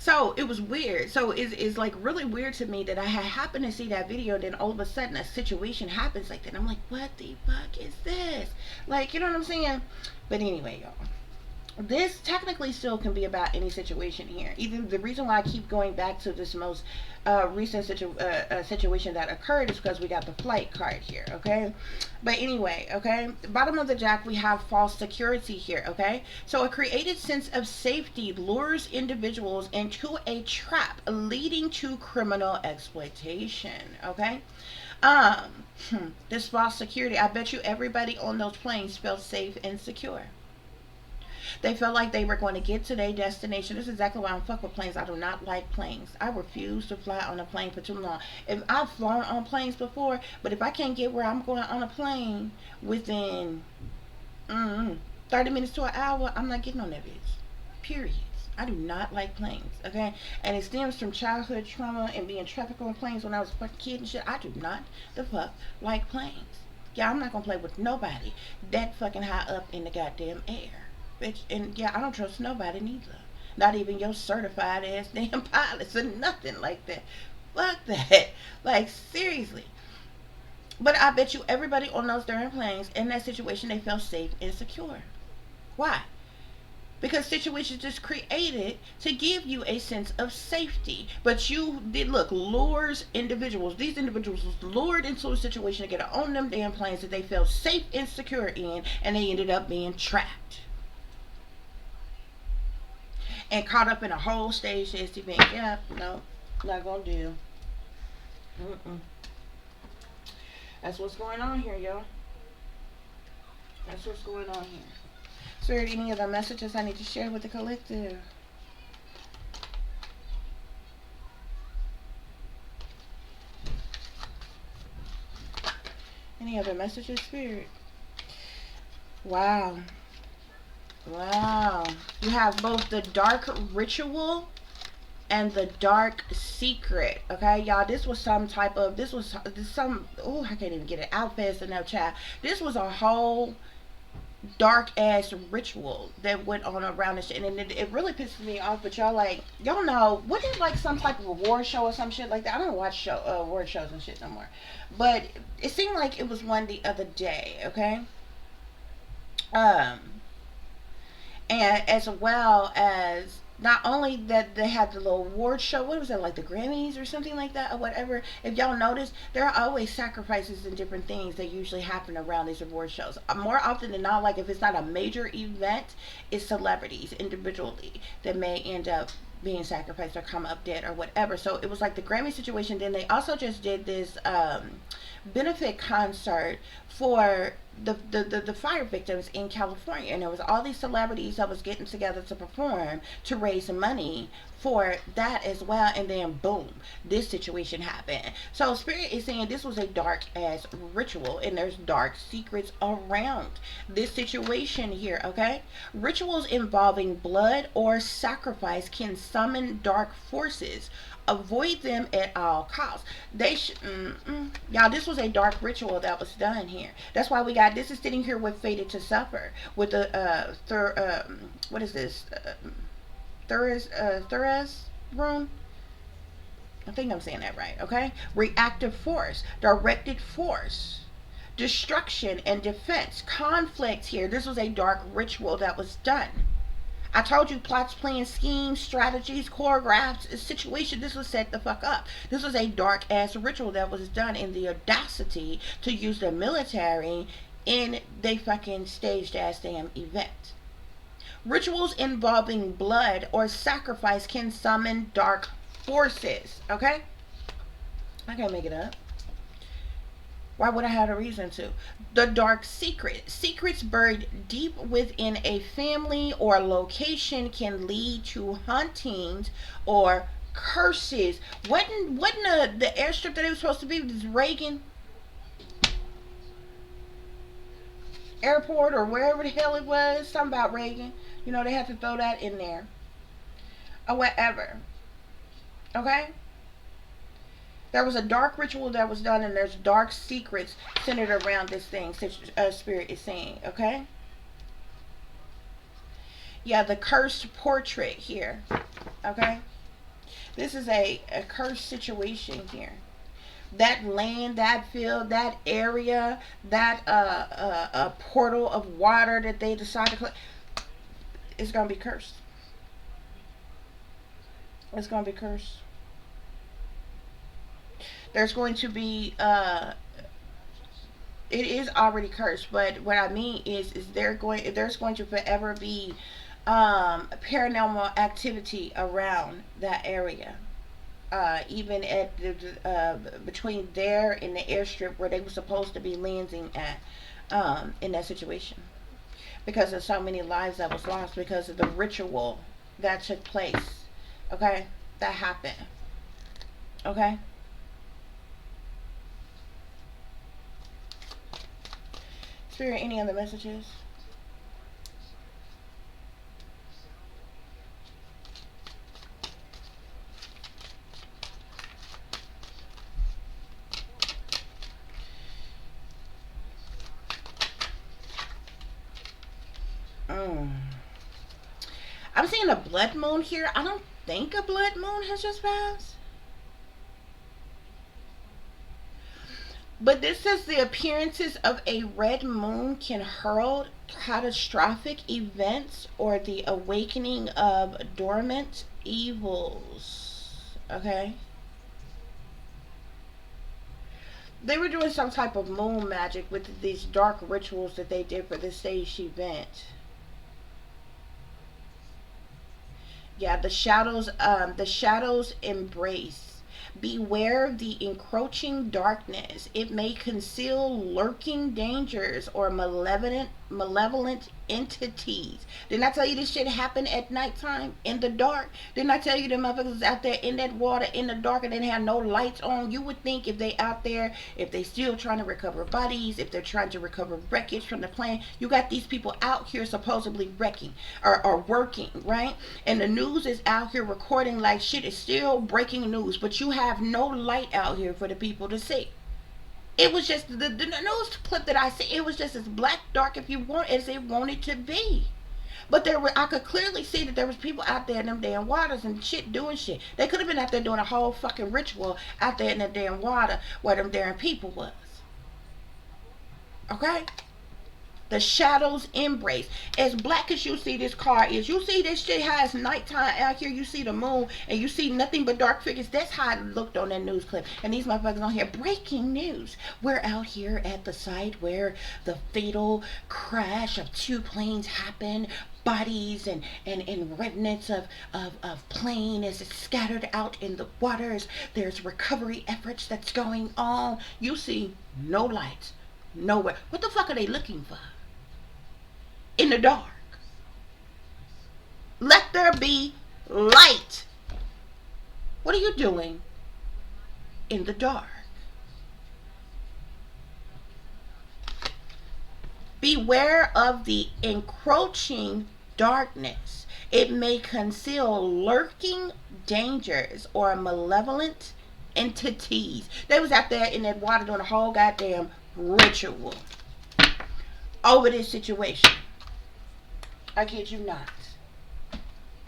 so it was weird. So it's like really weird to me that I had happened to see that video, then all of a sudden a situation happens like that. I'm like, what the fuck is this? Like, you know what I'm saying? But anyway, y'all, this technically still can be about any situation here. Even the reason why I keep going back to this most recent situation that occurred is because we got the flight card here, okay? But anyway, okay, bottom of the deck we have false security here, okay? So a created sense of safety lures individuals into a trap leading to criminal exploitation, okay? Um, this false security, I bet you everybody on those planes felt safe and secure. They felt like they were going to get to their destination. This is exactly why I don't fuck with planes. I do not like planes. I refuse to fly on a plane for too long. If I've flown on planes before, but if I can't get where I'm going on a plane within 30 minutes to an hour, I'm not getting on that bitch. Period. I do not like planes, okay? And it stems from childhood trauma and being trafficked on planes when I was a fucking kid and shit. I do not the fuck like planes. Yeah, I'm not gonna play with nobody that fucking high up in the goddamn air. Bitch, and yeah, I don't trust nobody neither. Not even your certified ass damn pilots or nothing like that. Fuck that. Like, seriously. But I bet you everybody on those darn planes in that situation, they felt safe and secure. Why? Because situations just created to give you a sense of safety. But you did, look, lures individuals. These individuals was lured into a situation to get on them damn planes that they felt safe and secure in, and they ended up being trapped and caught up in a whole stage event. Yeah, no, not gonna do. Mm-mm. That's what's going on here, y'all. That's what's going on here. So, are there any other messages I need to share with the collective? Any other messages, Spirit? Wow. Wow. You have both the dark ritual and the dark secret. Okay, y'all, this was some type of, this was some, oh, I can't even get it out fast enough, child. This was a whole dark ass ritual that went on around this shit, and it really pisses me off. But y'all, like, y'all know, wasn't it like some type of award show or some shit like that? I don't watch award shows and shit no more, but it seemed like it was one the other day, okay? um and as well as, not only that they had the little award show, what was it, like the Grammys or something like that or whatever. If y'all notice, there are always sacrifices and different things that usually happen around these award shows. More often than not, like if it's not a major event, it's celebrities individually that may end up being sacrificed or come up dead or whatever. So it was like the Grammy situation. Then they also just did this benefit concert for the fire victims in California, and there was all these celebrities that was getting together to perform to raise money for that as well. And then boom, this situation happened. So Spirit is saying this was a dark ass ritual, and there's dark secrets around this situation here, okay? Rituals involving blood or sacrifice can summon dark forces. Avoid them at all costs. They should, y'all, this was a dark ritual that was done here. That's why we got, this is sitting here with Fated to Suffer with the what is this, Thuras rune. I think I'm saying that right, okay? Reactive force, directed force, destruction and defense, conflict here. This was a dark ritual that was done. I told you, plots, plans, schemes, strategies, choreographed situation. This was set the fuck up. This was a dark ass ritual that was done in the audacity to use the military in they fucking staged ass damn event. Rituals involving blood or sacrifice can summon dark forces. Okay? I can't make it up. Why would I have a reason to? The dark secret. Secrets buried deep within a family or location can lead to hauntings or curses. Wasn't the airstrip that it was supposed to be was Reagan Airport or wherever the hell it was? Something about Reagan. You know, they had to throw that in there. Or whatever. Okay? There was a dark ritual that was done, and there's dark secrets centered around this thing, Spirit is saying, okay? Yeah, the cursed portrait here, okay? This is a cursed situation here. That land, that field, that area, that portal of water that they decide to close, it's going to be cursed. It's going to be cursed. There's going to be it is already cursed, but what I mean is there's going to forever be paranormal activity around that area, even at the between there and the airstrip where they were supposed to be landing at, in that situation, because of so many lives that was lost because of the ritual that took place. Okay, that happened. Okay. Spirit, any other messages? Mm. I'm seeing a blood moon here. I don't think a blood moon has just passed. But this says the appearances of a red moon can herald catastrophic events or the awakening of dormant evils. Okay? They were doing some type of moon magic with these dark rituals that they did for this stage event. Yeah, the shadows embrace. Beware of the encroaching darkness. It may conceal lurking dangers or malevolent entities. Didn't I tell you this shit happened at nighttime in the dark? Didn't I tell you the motherfuckers out there in that water in the dark and they have no lights on? You would think if they out there, if they still trying to recover bodies, if they're trying to recover wreckage from the plane, you got these people out here supposedly wrecking or working, right? And the news is out here recording like shit is still breaking news, but you have no light out here for the people to see. It was just the news clip that I see. It was just as black dark, if you want, as it wanted to be. But there were, I could clearly see that there was people out there in them damn waters and shit doing shit. They could have been out there doing a whole fucking ritual out there in the damn water where them damn people was. Okay? The shadows embrace. As black as you see this car is, you see this shit how it's nighttime out here, you see the moon and you see nothing but dark figures. That's how it looked on that news clip. And these motherfuckers on here, breaking news. We're out here at the site where the fatal crash of two planes happened. Bodies and remnants of plane is scattered out in the waters. There's recovery efforts that's going on. You see no lights, nowhere. What the fuck are they looking for? In the dark. Let there be light. What are you doing in the dark? Beware of the encroaching darkness. It may conceal lurking dangers or malevolent entities. They was out there in that water doing a whole goddamn ritual over this situation. I kid you not.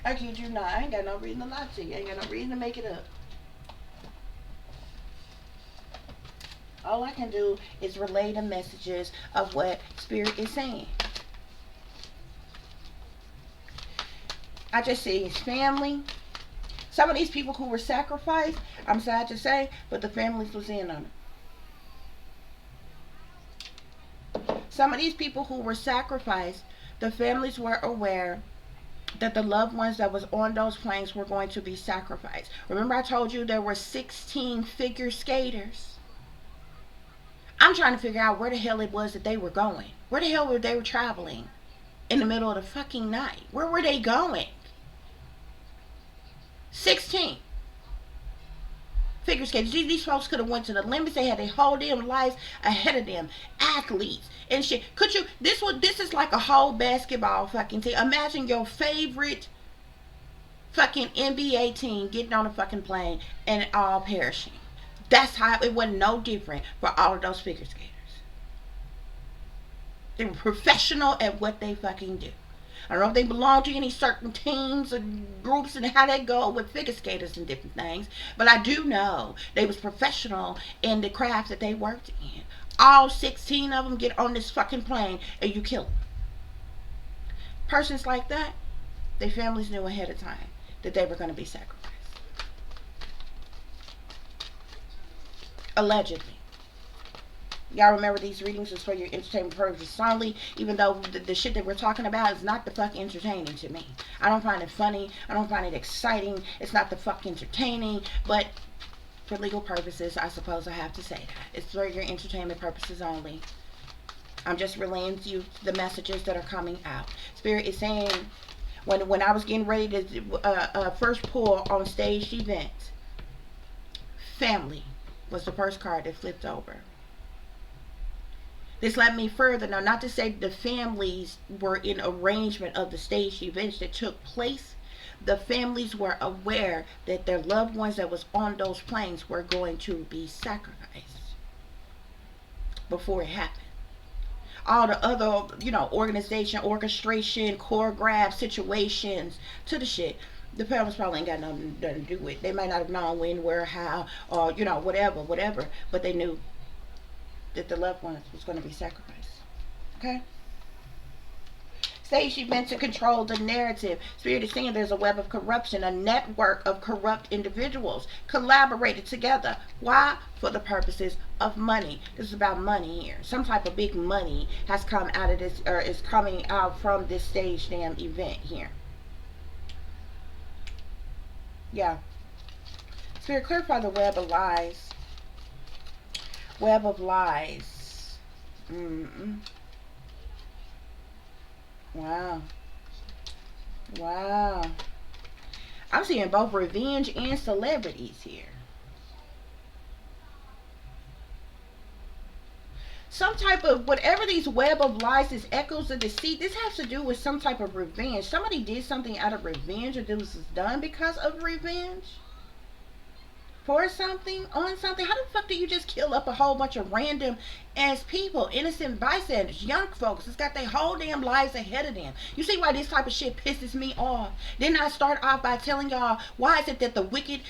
I kid you not. I ain't got no reason to lie to you. I ain't got no reason to make it up. All I can do is relay the messages of what Spirit is saying. I just see his family. Some of these people who were sacrificed, I'm sad to say, but the families was in on it. Some of these people who were sacrificed, the families were aware that the loved ones that was on those planes were going to be sacrificed. Remember I told you there were 16 figure skaters? I'm trying to figure out where the hell it was that they were going. Where the hell were they traveling in the middle of the fucking night? Where were they going? 16 figure skaters. These folks could have went to the limits. They had their whole damn lives ahead of them. Athletes and shit. Could you? This is like a whole basketball fucking team. Imagine your favorite fucking NBA team getting on a fucking plane and all perishing. That's how it wasn't no different for all of those figure skaters. They were professional at what they fucking do. I don't know if they belong to any certain teams or groups and how they go with figure skaters and different things, but I do know they was professional in the craft that they worked in. All 16 of them get on this fucking plane and you kill them. Persons like that, their families knew ahead of time that they were going to be sacrificed. Allegedly. Y'all remember these readings is for your entertainment purposes only, even though the shit that we're talking about is not the fuck entertaining to me. I don't find it funny. I don't find it exciting. It's not the fuck entertaining. But for legal purposes, I suppose I have to say that. It's for your entertainment purposes only. I'm just relaying to you the messages that are coming out. Spirit is saying, when I was getting ready to first pull on staged events, family was the first card that flipped over. This led me further. Now, not to say the families were in arrangement of the staged events that took place. The families were aware that their loved ones that was on those planes were going to be sacrificed before it happened. All the other, organization, orchestration, choreographed situations to the shit, the families probably ain't got nothing to do with it. They might not have known when, where, how, or, whatever. But they knew that the loved one was going to be sacrificed. Okay? Stage events to control the narrative. Spirit is saying there's a web of corruption, a network of corrupt individuals collaborated together. Why? For the purposes of money. This is about money here. Some type of big money has come out of this, or is coming out from this stage damn event here. Yeah. Spirit, clarify the web of lies. Web of lies. Wow. Wow. I'm seeing both revenge and celebrities here. Some type of, whatever these web of lies, this echoes of deceit, this has to do with some type of revenge. Somebody did something out of revenge, or this was done because of revenge. For something, on something. How the fuck do you just kill up a whole bunch of random ass people, innocent bystanders, young folks that's got their whole damn lives ahead of them? You see why this type of shit pisses me off? Didn't I start off by telling y'all why is it that the wicked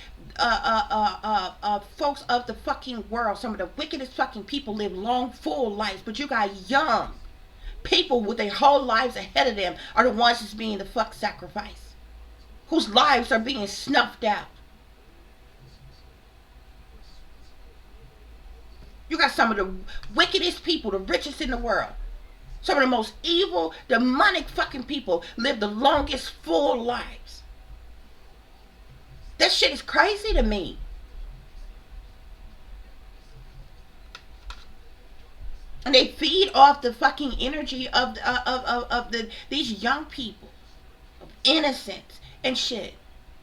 folks of the fucking world, some of the wickedest fucking people, live long, full lives, but you got young people with their whole lives ahead of them are the ones that's being the fuck sacrificed, whose lives are being snuffed out. You got some of the wickedest people, the richest in the world. Some of the most evil, demonic fucking people live the longest full lives. That shit is crazy to me. And they feed off the fucking energy of these young people, of innocence and shit,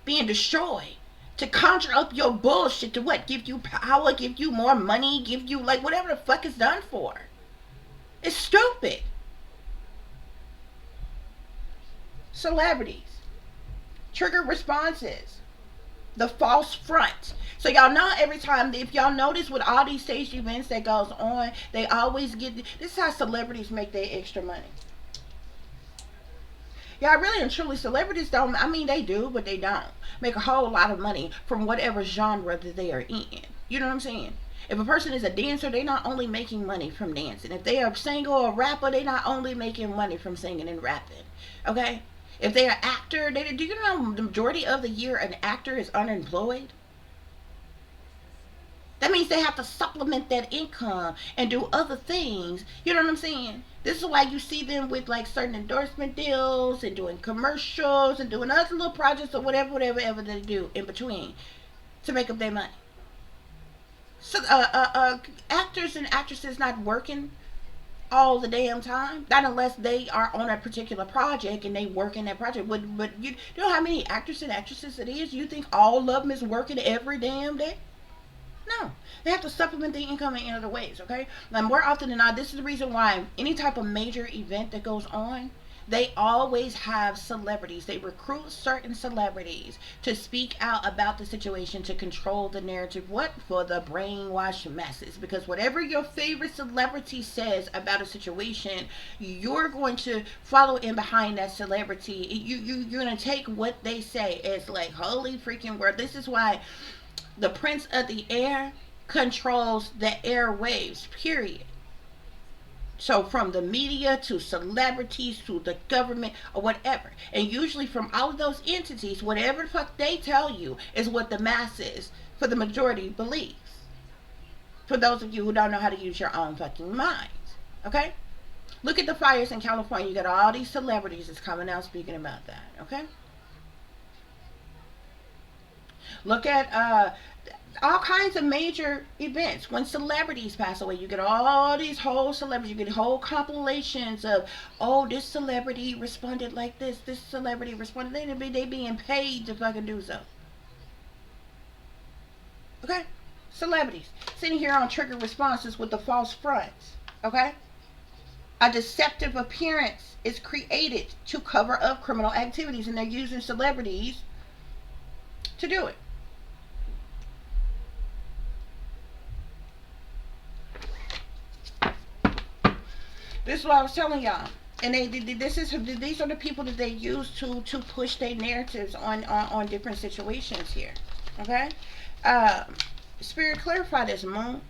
being destroyed. To conjure up your bullshit to what? Give you power, give you more money, give you like whatever the fuck it's done for. It's stupid. Celebrities. Trigger responses. The false front. So y'all know every time, if y'all notice with all these staged events that goes on, they always get, this is how celebrities make their extra money. Yeah, really and truly, celebrities don't, they do, but they don't make a whole lot of money from whatever genre that they are in. You know what I'm saying? If a person is a dancer, they're not only making money from dancing. If they are a singer or a rapper, they're not only making money from singing and rapping. Okay? If they're an actor, do you know the majority of the year an actor is unemployed? That means they have to supplement that income and do other things. You know what I'm saying? This is why you see them with like certain endorsement deals and doing commercials and doing other little projects or whatever they do in between to make up their money. So actors and actresses not working all the damn time. Not unless they are on a particular project and they work in that project. But you know how many actors and actresses it is? You think all of them is working every damn day? No. They have to supplement the income in other ways, okay? Now, more often than not, this is the reason why any type of major event that goes on, they always have celebrities. They recruit certain celebrities to speak out about the situation to control the narrative. What? For the brainwashed masses. Because whatever your favorite celebrity says about a situation, you're going to follow in behind that celebrity. You're going to take what they say as like, holy freaking word. This is why the prince of the air controls the airwaves, period. So from the media to celebrities to the government or whatever. And usually from all of those entities, whatever the fuck they tell you is what the masses, for the majority, believes. For those of you who don't know how to use your own fucking minds. Okay? Look at the fires in California. You got all these celebrities that's coming out speaking about that. Okay? Look at all kinds of major events. When celebrities pass away, you get all these whole celebrities, you get whole compilations of, oh, this celebrity responded like this celebrity responded. They being paid to fucking do so. Okay? Celebrities sitting here on trigger responses with the false fronts. Okay? A deceptive appearance is created to cover up criminal activities, and they're using celebrities to do it. This is what I was telling y'all. And these are the people that they use to push their narratives on different situations here. Okay? Spirit, clarify this, Moon.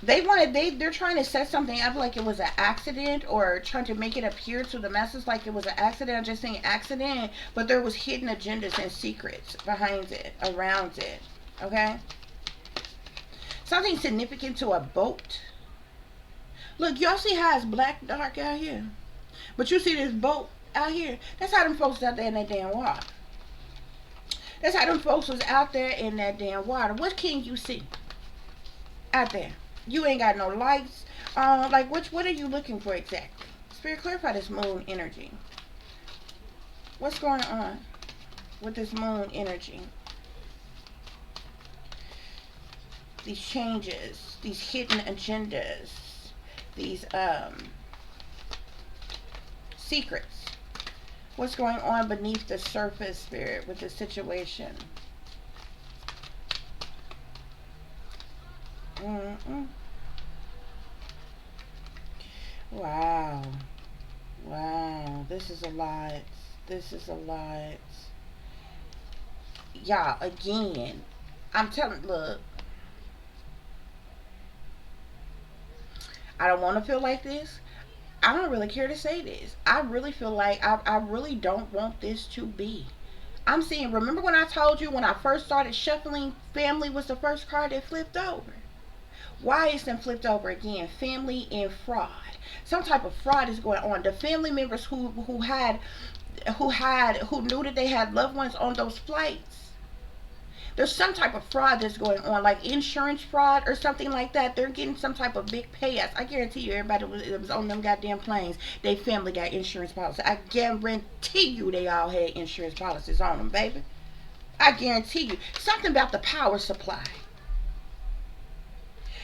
They're trying to set something up like it was an accident, or trying to make it appear to the masses like it was an accident. I'm just saying accident, but there was hidden agendas and secrets behind it, around it. Okay? Something significant to a boat. Look, y'all see how it's black dark out here? But you see this boat out here? That's how them folks out there in that damn water. That's how them folks was out there in that damn water. What can you see out there? You ain't got no lights. Like, what are you looking for exactly? Spirit, clarify this moon energy. What's going on with this moon energy? These changes, these hidden agendas, these secrets. What's going on beneath the surface, Spirit, with the situation? Wow. Wow. This is a lot. This is a lot. Y'all, again, I'm telling, look, I don't want to feel like this. I don't really care to say this. I really feel like I really don't want this to be. I'm seeing, remember when I told you when I first started shuffling, family was the first card that flipped over. Why is it flipped over again? Family and fraud. Some type of fraud is going on. The family members who knew that they had loved ones on those flights, there's some type of fraud that's going on, like insurance fraud or something like that. They're getting some type of big payouts. I guarantee you, everybody that was on them goddamn planes, they family got insurance policies. I guarantee you they all had insurance policies on them, baby. I guarantee you. Something about the power supply.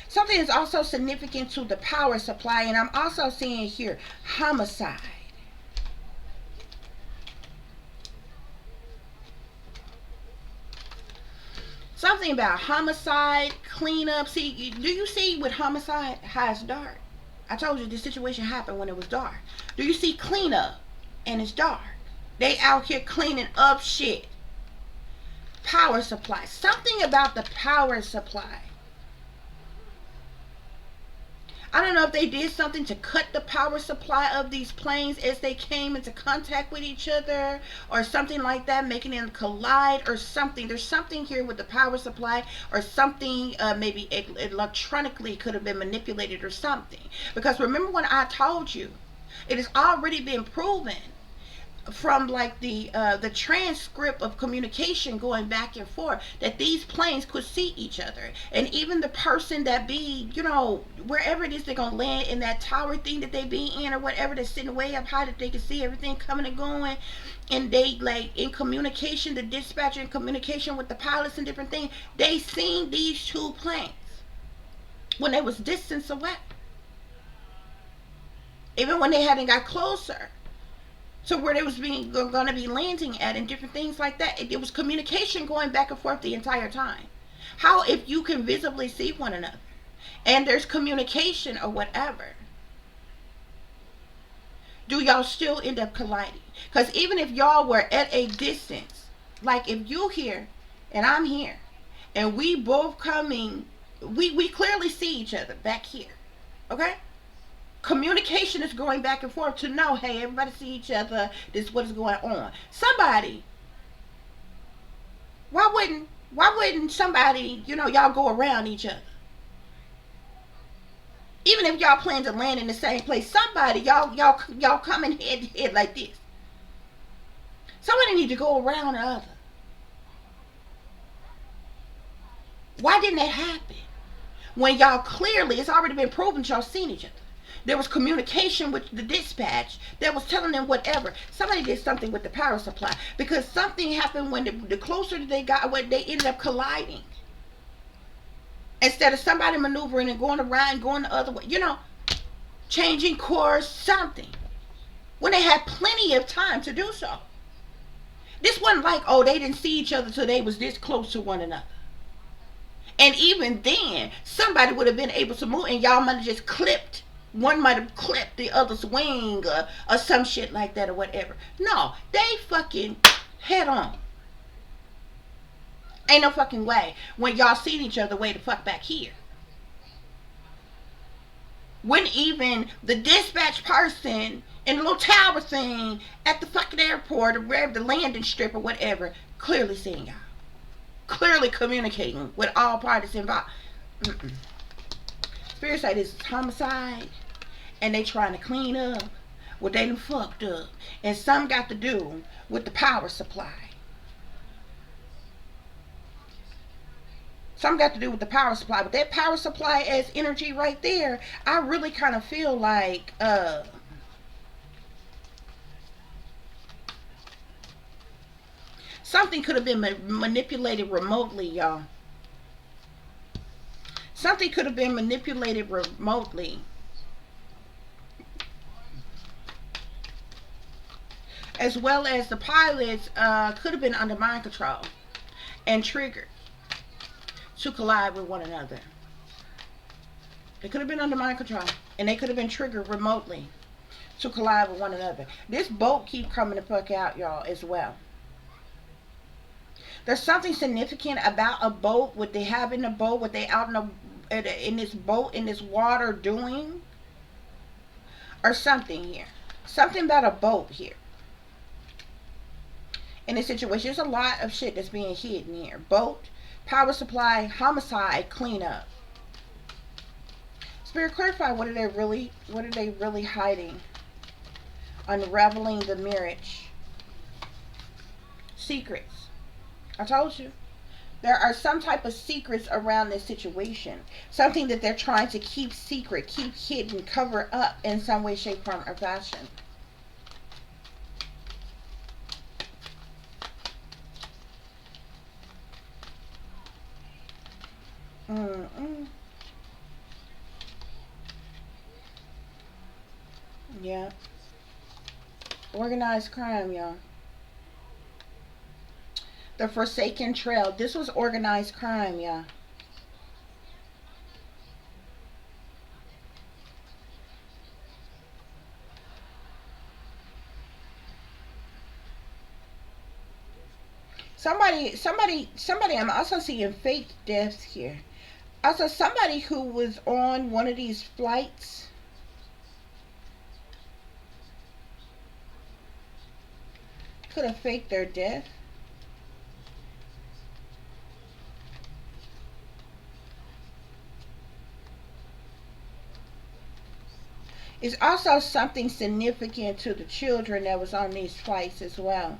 Something is also significant to the power supply, and I'm also seeing here homicide. Something about homicide, cleanup. See, do you see with homicide how it's dark? I told you this situation happened when it was dark. Do you see cleanup and it's dark? They out here cleaning up shit. Power supply. Something about the power supply. I don't know if they did something to cut the power supply of these planes as they came into contact with each other, or something like that, making them collide or something. There's something here with the power supply, or something, maybe electronically could have been manipulated or something. Because remember when I told you, it has already been proven from like the transcript of communication going back and forth that these planes could see each other, and even the person that be, wherever it is they're gonna land in that tower thing that they be in or whatever, that's sitting way up high that they can see everything coming and going, and they like in communication, the dispatcher in communication with the pilots and different things, they seen these two planes when they was distance away, even when they hadn't got closer to where they was being going to be landing at, and different things like that. It was communication going back and forth the entire time. How, if you can visibly see one another and there's communication or whatever, do y'all still end up colliding? Because even if y'all were at a distance, like if you here and I'm here and we both coming, we clearly see each other back here, okay? Communication is going back and forth to know, hey, everybody see each other, this is what is going on. Somebody, why wouldn't somebody, y'all go around each other? Even if y'all plan to land in the same place, somebody, y'all coming head to head like this. Somebody need to go around the other. Why didn't that happen? When y'all clearly, it's already been proven y'all seen each other. There was communication with the dispatch that was telling them whatever. Somebody did something with the power supply, because something happened when the closer that they got, when they ended up colliding. Instead of somebody maneuvering and going around and going the other way, changing course, something. When they had plenty of time to do so. This wasn't like, oh, they didn't see each other till they was this close to one another. And even then, somebody would have been able to move, and y'all might have just clipped. One might have clipped the other's wing, or some shit like that or whatever. No, they fucking head on. Ain't no fucking way when y'all seen each other way the fuck back here. When even the dispatch person in the little tower thing at the fucking airport or wherever, the landing strip or whatever, clearly seeing y'all. Clearly communicating with all parties involved. Spirit say this is homicide, and they trying to clean up what they done fucked up, and some got to do with the power supply. Some got to do with the power supply, but that power supply as energy right there, I really kind of feel like something could have been manipulated remotely, y'all. Something could have been manipulated remotely. As well as the pilots could have been under mind control and triggered to collide with one another. They could have been under mind control, and they could have been triggered remotely to collide with one another. This boat keep coming the fuck out, y'all, as well. There's something significant about a boat, what they have in the boat, what they out in this boat, in this water doing, or something here. Something about a boat here. In this situation, there's a lot of shit that's being hidden here. Boat, power supply, homicide, cleanup. Spirit, clarify, what are they really hiding? Unraveling the marriage. Secrets. I told you. There are some type of secrets around this situation. Something that they're trying to keep secret, keep hidden, cover up in some way, shape, form, or fashion. Yeah. Organized crime, y'all. The Forsaken Trail. This was organized crime, y'all. Somebody, I'm also seeing fake deaths here. Also, somebody who was on one of these flights could have faked their death. It's also something significant to the children that was on these flights as well.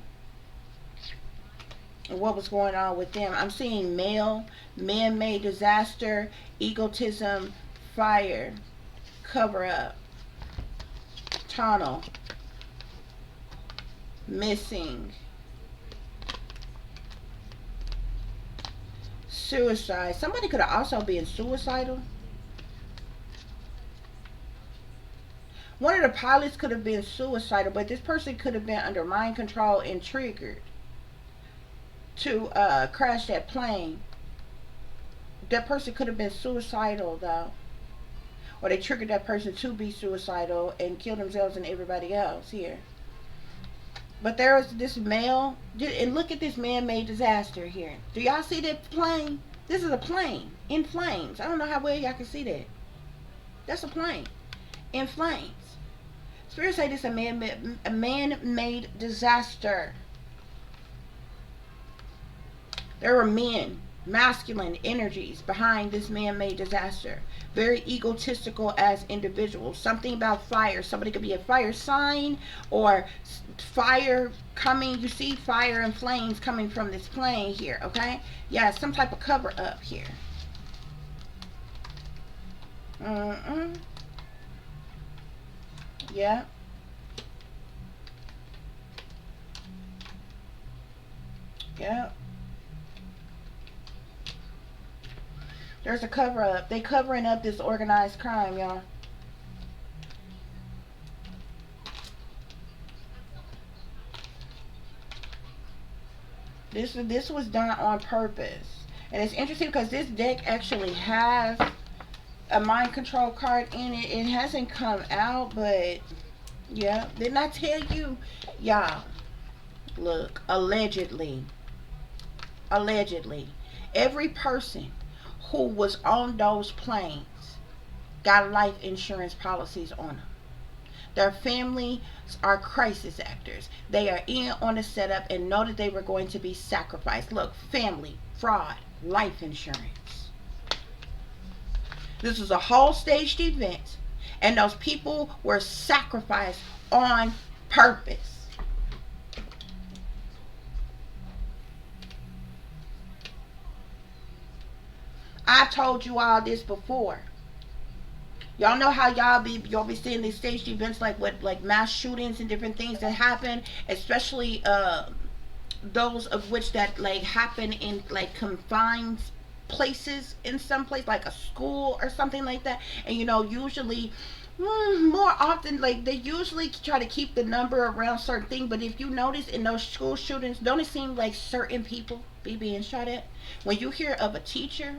And what was going on with them. I'm seeing male, man-made disaster, egotism, fire, cover up, tunnel, missing, suicide. Somebody could have also been suicidal. One of the pilots could have been suicidal, but this person could have been under mind control and triggered to crash that plane. That person could have been suicidal though, or they triggered that person to be suicidal and kill themselves and everybody else here. But there was this male, and look at this man-made disaster here. Do y'all see that plane? This is a plane in flames. I don't know how well y'all can see that. That's a plane in flames. Spirit say this is a man-made disaster. There were men, masculine energies behind this man-made disaster. Very egotistical as individuals. Something about fire. Somebody could be a fire sign or fire coming. You see fire and flames coming from this plane here, okay? Yeah, some type of cover up here. Yeah. Yeah. There's a cover up. They covering up this organized crime, y'all. This was done on purpose. And it's interesting because this deck actually has a mind control card in it. It hasn't come out, but yeah. Didn't I tell you? Y'all, look, allegedly, every person who was on those planes got life insurance policies on them. Their families are crisis actors. They are in on the setup and know that they were going to be sacrificed. Look, family, fraud, life insurance. This was a whole staged event, and those people were sacrificed on purpose. I told you all this before. Y'all know how y'all be seeing these staged events like mass shootings and different things that happen, especially those of which that like happen in like confined places, in some place like a school or something like that. And usually more often, like, they usually try to keep the number around certain things, but if you notice in those school shootings, don't it seem like certain people be being shot at? When you hear of a teacher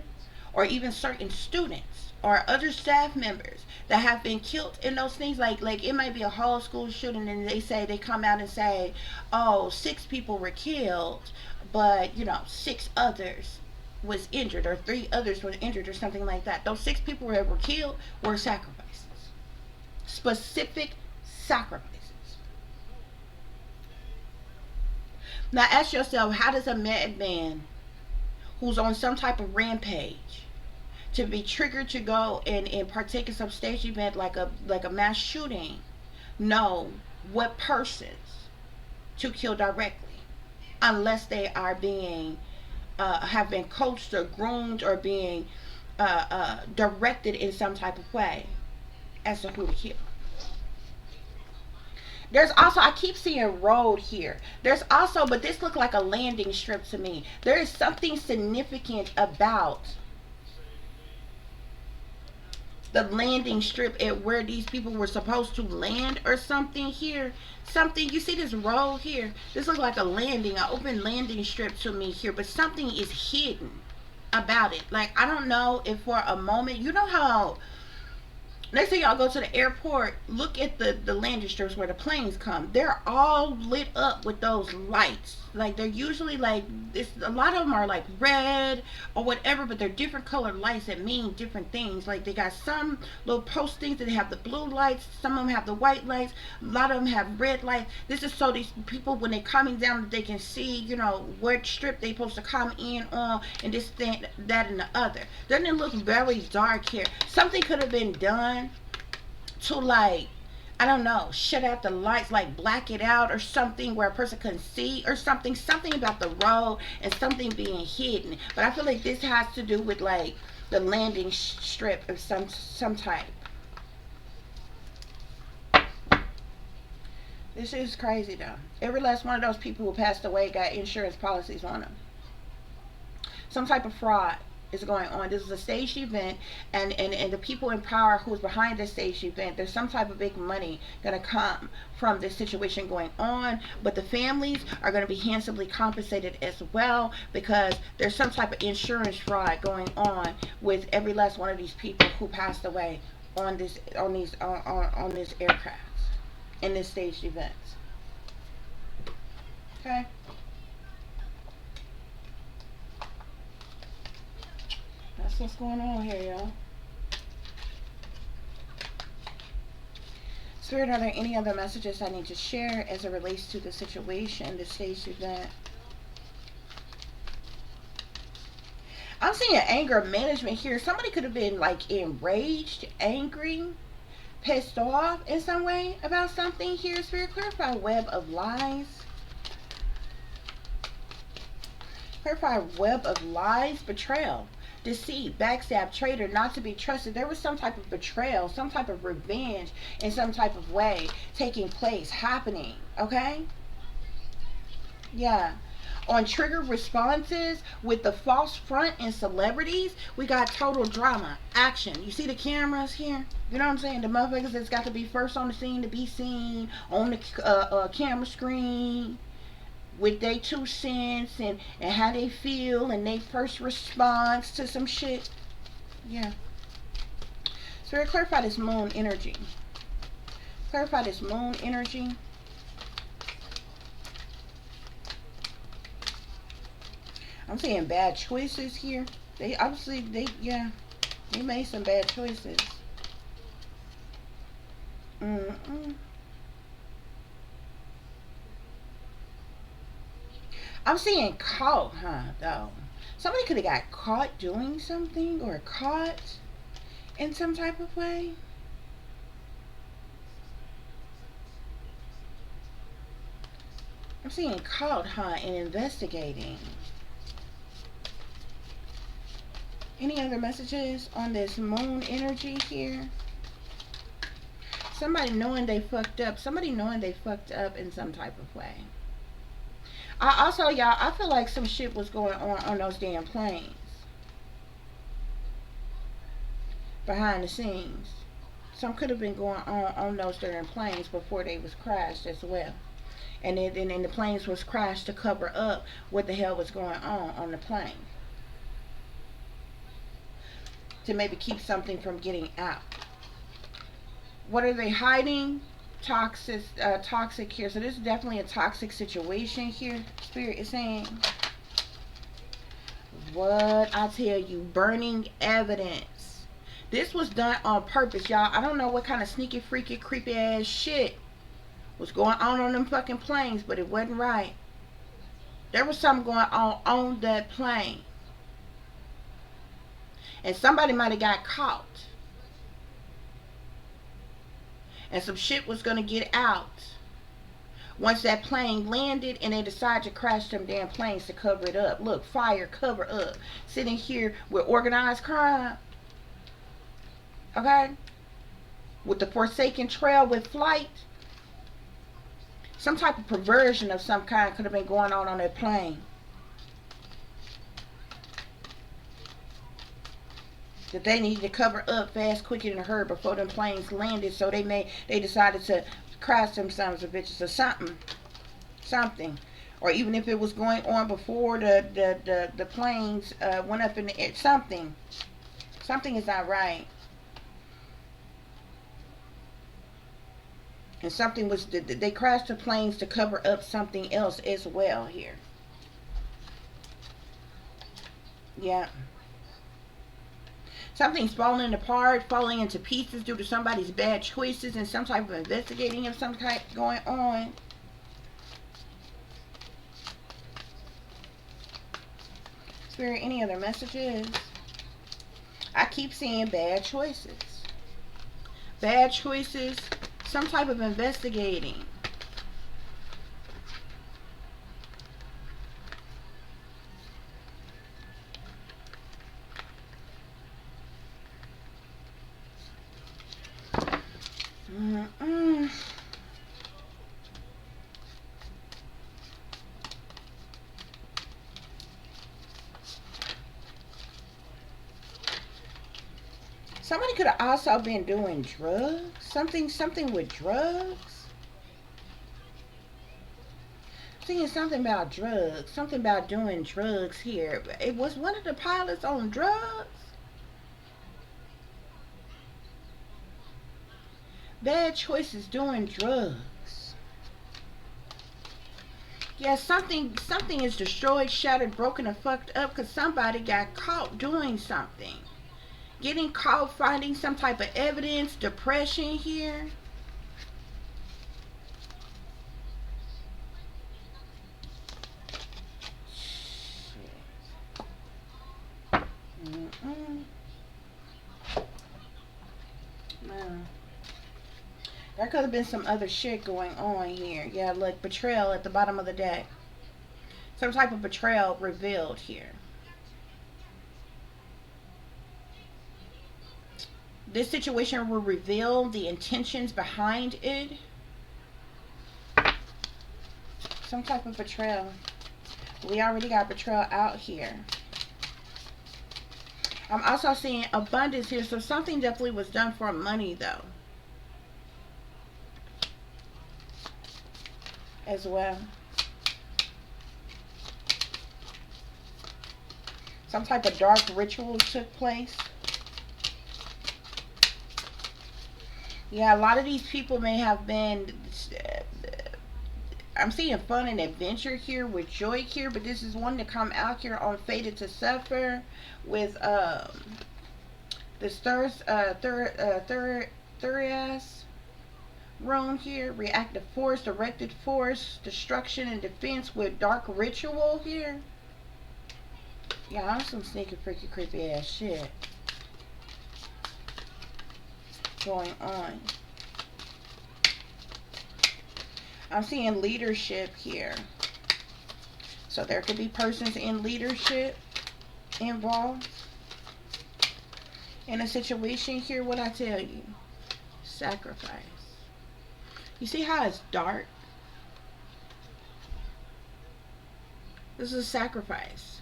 or even certain students or other staff members that have been killed in those things, like it might be a whole school shooting and they come out and say, oh, 6 people were killed, but 6 others was injured, or 3 others were injured, or something like that. Those 6 people that were killed were sacrifices, specific sacrifices. Now ask yourself, how does a madman who's on some type of rampage to be triggered to go and partake in some stage event like a mass shooting know what persons to kill directly, unless they are being have been coached or groomed or being directed in some type of way as to who to kill. There's also, I keep seeing road here. There's also, but this looked like a landing strip to me. There is something significant about the landing strip at where these people were supposed to land or something here. Something, you see this road here? This looks like a landing, an open landing strip to me here, but something is hidden about it. Like, I don't know if for a moment, you know how Next time y'all go to the airport, look at the landing strips where the planes come. They're all lit up with those lights. Like they're usually like this. A lot of them are like red or whatever, but they're different colored lights that mean different things. Like they got some little post things that have the blue lights. Some of them have the white lights. A lot of them have red lights. This is so these people when they're coming down, they can see, you know, what strip they supposed to come in on, and this thing, that, and the other. Doesn't it look very dark here? Something could have been done to like, I don't know, shut out the lights, like black it out or something where a person couldn't see or something. Something about the road and something being hidden. But I feel like this has to do with like the landing strip of some type. This is crazy though. Every last one of those people who passed away got insurance policies on them. Some type of fraud is going on. This is a staged event, and the people in power who's behind this staged event, there's some type of big money going to come from this situation going on, but the families are going to be handsomely compensated as well, because there's some type of insurance fraud going on with every last one of these people who passed away on this aircraft in this staged events. Okay. That's what's going on here, y'all. Spirit, are there any other messages I need to share as it relates to the situation, the staged event? I'm seeing anger management here. Somebody could have been like enraged, angry, pissed off in some way about something here. Spirit, clarify web of lies. Clarify web of lies, betrayal, deceit, backstab, traitor, not to be trusted. There was some type of betrayal, some type of revenge in some type of way taking place, happening. Okay? Yeah. On trigger responses with the false front and celebrities, we got total drama, action. You see the cameras here? You know what I'm saying? The motherfuckers that's got to be first on the scene to be seen on the camera screen, with their 2 cents and how they feel and their first response to some shit. Yeah. Spirit, clarify this moon energy. Clarify this moon energy. I'm seeing bad choices here. They obviously, they made some bad choices. I'm seeing caught, though. Somebody could have got caught doing something or caught in some type of way. I'm seeing caught, in investigating. Any other messages on this moon energy here? Somebody knowing they fucked up. Somebody knowing they fucked up in some type of way. Also, y'all, I feel like some shit was going on those damn planes. Behind the scenes. Some could have been going on those damn planes before they was crashed as well. And then the planes was crashed to cover up what the hell was going on the plane. To maybe keep something from getting out. What are they hiding? Toxic here. So this is definitely a toxic situation here. Spirit is saying, what I tell you, burning evidence. This was done on purpose, y'all. I don't know what kind of sneaky, freaky, creepy ass shit was going on them fucking planes, but it wasn't right. There was something going on that plane, and somebody might have got caught. And some shit was going to get out once that plane landed, and they decided to crash them damn planes to cover it up. Look, fire, cover up. Sitting here with organized crime. Okay? With the Forsaken Trail with flight. Some type of perversion of some kind could have been going on that plane. That they needed to cover up fast, quicker than a hurry before them planes landed, so they decided to crash them sons of bitches or something, or even if it was going on before the planes went up in the air, something is not right. And something was, they crashed the planes to cover up something else as well here. Yeah. Something's falling apart, falling into pieces due to somebody's bad choices, and some type of investigating of some type going on. Spirit, any other messages? I keep seeing bad choices. Bad choices, some type of investigating. Mm-mm. Somebody could have also been doing drugs. Something with drugs. Seeing something about drugs. Something about doing drugs here. It was one of the pilots on drugs. Bad choices doing drugs. Yeah, something is destroyed, shattered, broken, and fucked up because somebody got caught doing something. Getting caught, finding some type of evidence, depression here. No. There could have been some other shit going on here. Yeah, look, betrayal at the bottom of the deck. Some type of betrayal revealed here. This situation will reveal the intentions behind it. Some type of betrayal. We already got betrayal out here. I'm also seeing abundance here, so something definitely was done for money, though. As well. Some type of dark ritual took place. Yeah, a lot of these people may have been... I'm seeing fun and adventure here with joy here, but this is one to come out here on Fated to Suffer with this Thurias rune here. Reactive force, directed force, destruction and defense with dark ritual here. Yeah, I'm some sneaky, freaky, creepy ass shit going on. I'm seeing leadership here. So there could be persons in leadership involved in a situation here. What I tell you? Sacrifice. You see how it's dark? This is a sacrifice.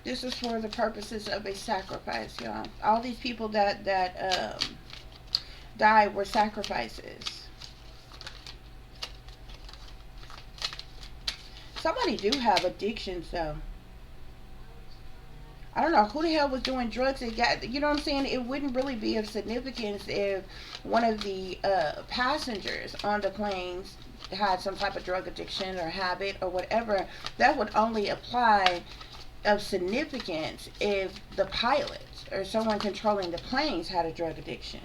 This is for the purposes of a sacrifice, y'all. All these people that died were sacrifices. Somebody do have addictions, though. I don't know who the hell was doing drugs. It got, you know what I'm saying? It wouldn't really be of significance if one of the passengers on the planes had some type of drug addiction or habit or whatever. That would only apply of significance if the pilot or someone controlling the planes had a drug addiction.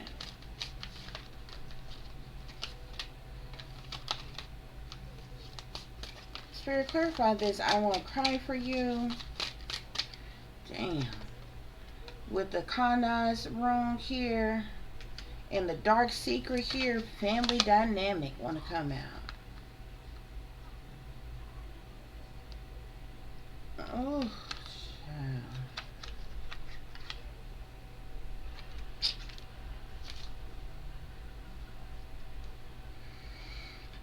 Spirit, clarify this. I won't cry for you. Damn. With the Kana's room here and the dark secret here, family dynamic want to come out. Oh, child.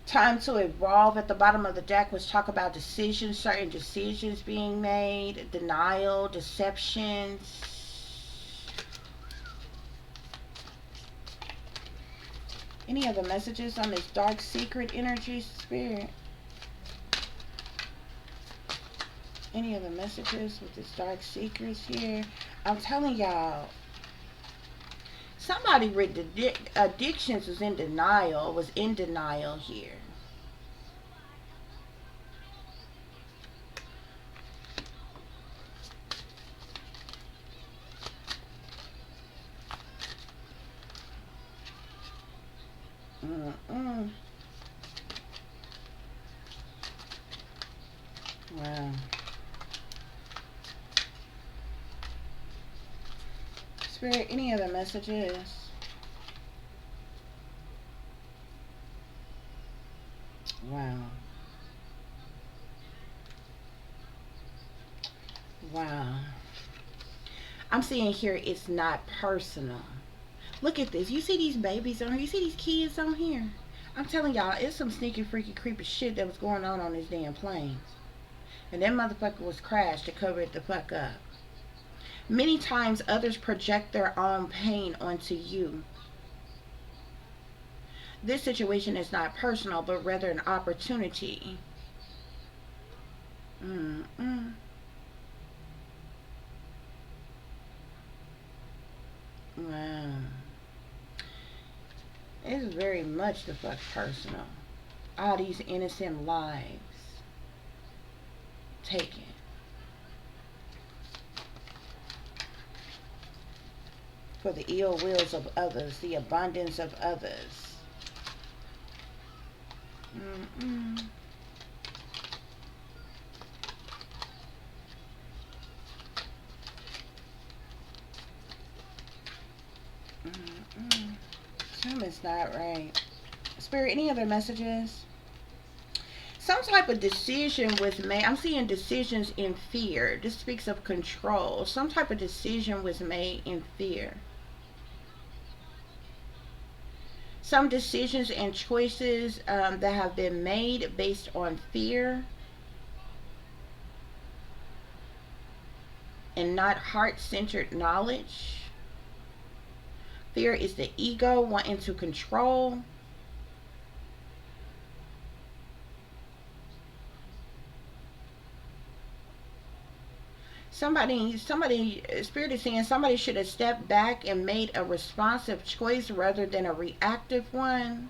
Time to evolve at the bottom of the deck. Let's talk about decisions, certain decisions being made, denial, deceptions. Any other messages on this dark secret energy, Spirit? Any other messages with this dark secrets here? I'm telling y'all, Somebody with addictions was in denial here. Mm-mm. Wow. Spirit, any other messages? Wow. Wow. I'm seeing here it's not personal. Look at this. You see these babies on here? You see these kids on here? I'm telling y'all, it's some sneaky, freaky, creepy shit that was going on these damn planes. And that motherfucker was crashed to cover it the fuck up. Many times others project their own pain onto you. This situation is not personal, but rather an opportunity. Mm-mm. Wow. It's very much the fuck personal. All these innocent lives taken. For the ill wills of others, the abundance of others. Mm-mm. Mm-mm. Something's not right. Spirit, any other messages? Some type of decision was made. I'm seeing decisions in fear. This speaks of control. Some type of decision was made in fear. Some decisions and choices that have been made based on fear and not heart-centered knowledge. Fear is the ego wanting to control. Somebody, Spirit is saying somebody should have stepped back and made a responsive choice rather than a reactive one.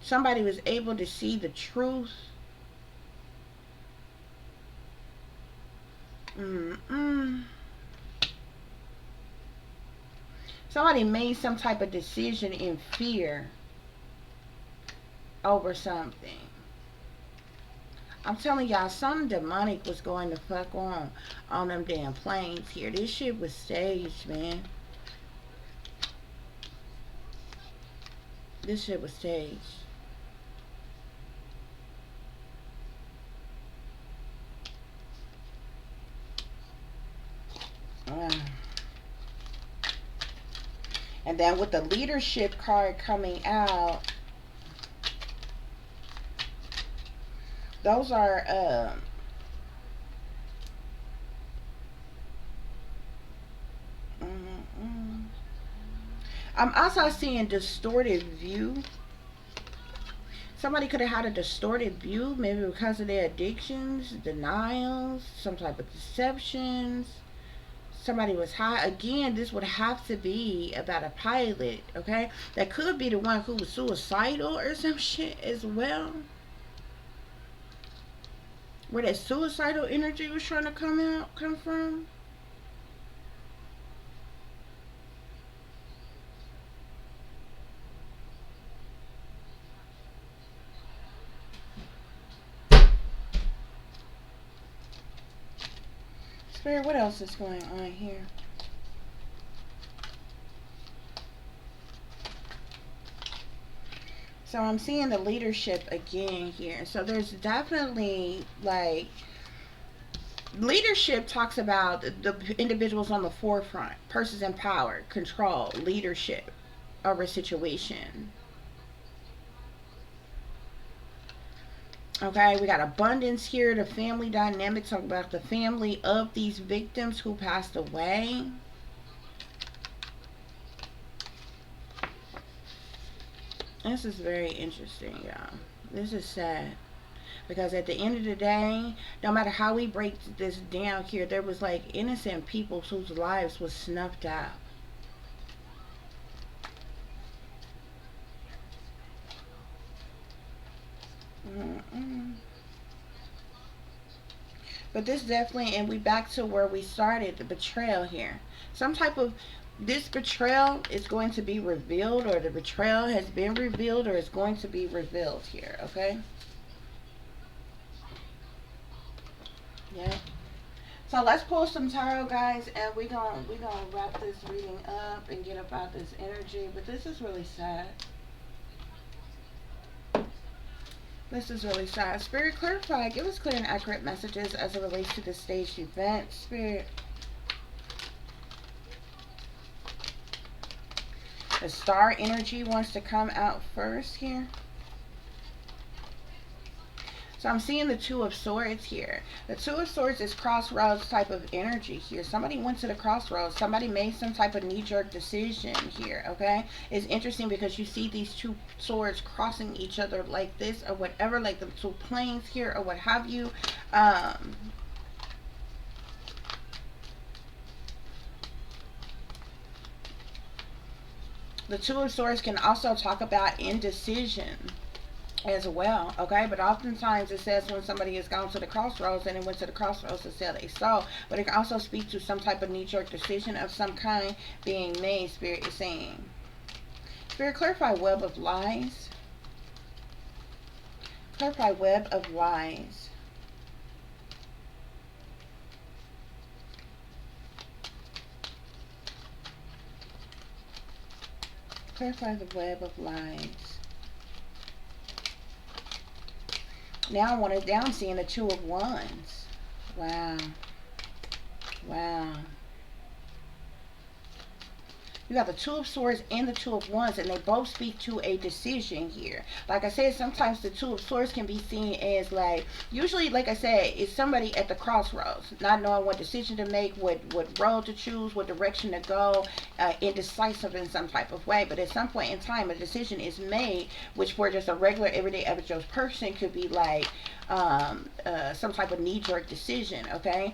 Somebody was able to see the truth. Mm-mm. Somebody made some type of decision in fear over something. I'm telling y'all, something demonic was going to fuck on them damn planes here. This shit was staged, man. This shit was staged. And then with the leadership card coming out, those are I'm also seeing distorted view. Somebody could have had a distorted view, maybe because of their addictions, denials, some type of deceptions. Somebody was high. Again, this would have to be about a pilot, okay? That could be the one who was suicidal or some shit as well. Where that suicidal energy was trying to come from. Spirit, what else is going on here? So I'm seeing the leadership again here. So there's definitely like leadership talks about the individuals on the forefront, persons in power, control, leadership over a situation. Okay, we got abundance here. The family dynamic, talk about the family of these victims who passed away. This is very interesting, y'all. This is sad. Because at the end of the day, no matter how we break this down here, there was like innocent people whose lives was snuffed out. Mm-mm. But this definitely, and we back to where we started, the betrayal here. Some type of, this betrayal is going to be revealed, or the betrayal has been revealed, or is going to be revealed here, okay? Yeah. So let's pull some tarot, guys, and we gonna wrap this reading up and get about this energy. But this is really sad. This is really sad. Spirit, clarify. Give us clear and accurate messages as it relates to this staged event. Spirit. The star energy wants to come out first here. So I'm seeing the Two of Swords here. The Two of Swords is crossroads type of energy here. Somebody went to the crossroads. Somebody made some type of knee-jerk decision here, okay? It's interesting because you see these two swords crossing each other like this or whatever, like the two planes here or what have you. The Two of Swords can also talk about indecision as well, okay? But oftentimes it says when somebody has gone to the crossroads and it went to the crossroads to sell they soul. But it can also speak to some type of knee-jerk decision of some kind being made, Spirit is saying. Spirit, clarify web of lies. Clarify web of lies. Clarify the web of lies. Now I want to down seeing the Two of Wands. Wow. Wow. You got the Two of Swords and the Two of Wands, and they both speak to a decision here. Like I said, sometimes the Two of Swords can be seen as like, usually, like I said, it's somebody at the crossroads, not knowing what decision to make, what road to choose, what direction to go, indecisive in some type of way. But at some point in time, a decision is made, which for just a regular, everyday, average person could be like some type of knee-jerk decision, okay?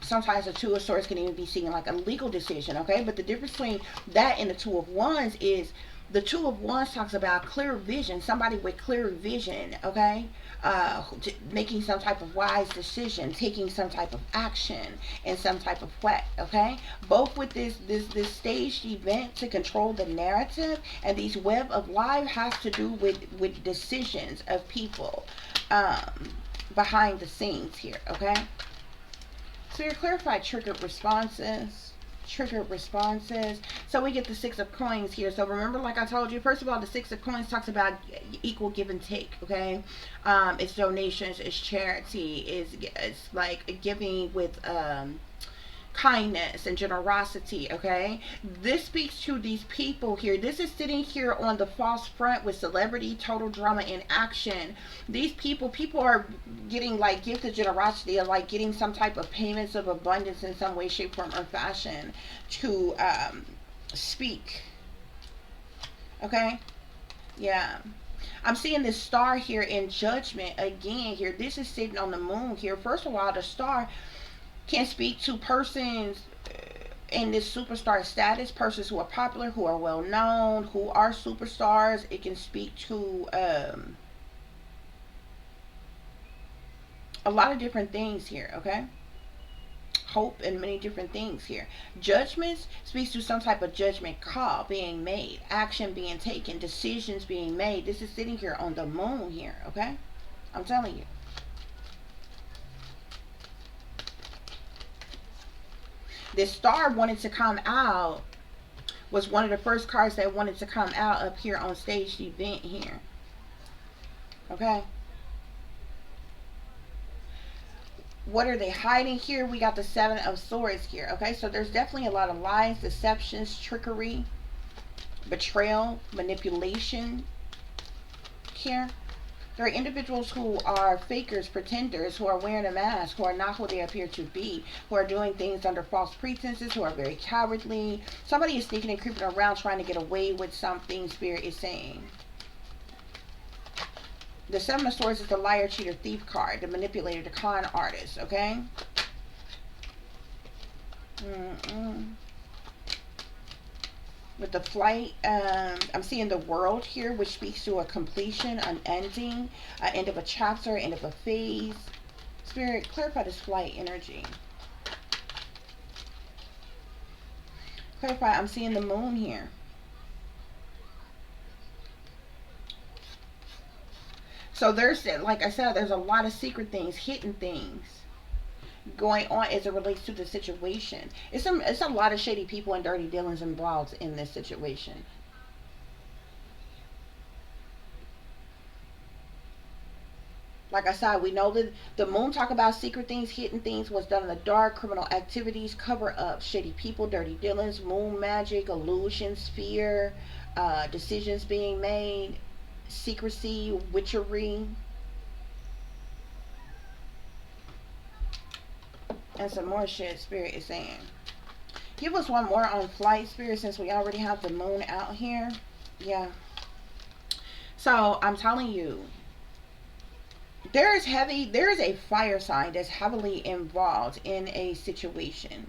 Sometimes the Two of Swords can even be seen like a legal decision, okay? But the difference between that and the Two of Wands is the Two of Wands talks about clear vision, somebody with clear vision, okay? Making some type of wise decision, taking some type of action in some type of way, okay? Both with this staged event to control the narrative, and these web of life has to do with decisions of people behind the scenes here, okay? So you clarify triggered responses. Triggered responses. So we get the Six of Coins here. So remember, like I told you, first of all, the Six of Coins talks about equal give and take, okay? It's donations, it's charity, it's like giving with kindness and generosity, okay? This speaks to these people here. This is sitting here on the false front with celebrity, total drama in action. These people are getting like gifts of generosity, or like getting some type of payments of abundance in some way, shape, form, or fashion to speak, okay? Yeah. I'm seeing this star here in Judgment again here. This is sitting on the moon here. First of all, the star can speak to persons in this superstar status, persons who are popular, who are well known, who are superstars. It can speak to a lot of different things here, okay? Hope and many different things here. Judgments speaks to some type of judgment call being made, action being taken, decisions being made. This is sitting here on the moon here, okay? I'm telling you. This star wanted to come out, was one of the first cards that wanted to come out up here on staged event here, okay? What are they hiding here? We got the Seven of Swords here, okay? So there's definitely a lot of lies, deceptions, trickery, betrayal, manipulation here. There are individuals who are fakers, pretenders, who are wearing a mask, who are not who they appear to be, who are doing things under false pretenses, who are very cowardly. Somebody is sneaking and creeping around trying to get away with something, Spirit is saying. The Seven of Swords is the liar, cheater, thief card, the manipulator, the con artist, okay? With the flight, I'm seeing the world here, which speaks to a completion, an ending, an end of a chapter, end of a phase. Spirit, clarify this flight energy. Clarify, I'm seeing the moon here. So there's, like I said, there's a lot of secret things, hidden things going on as it relates to the situation. It's a lot of shady people and dirty dealings involved in this situation. Like I said, we know that the moon talk about secret things, hidden things, what's done in the dark, criminal activities, cover up, shady people, dirty dealings, moon magic, illusions, fear, decisions being made, secrecy, witchery, and some more shit. Spirit is saying, give us one more on flight, Spirit, since we already have the moon out here. Yeah. So I'm telling you, there is a fire sign that's heavily involved in a situation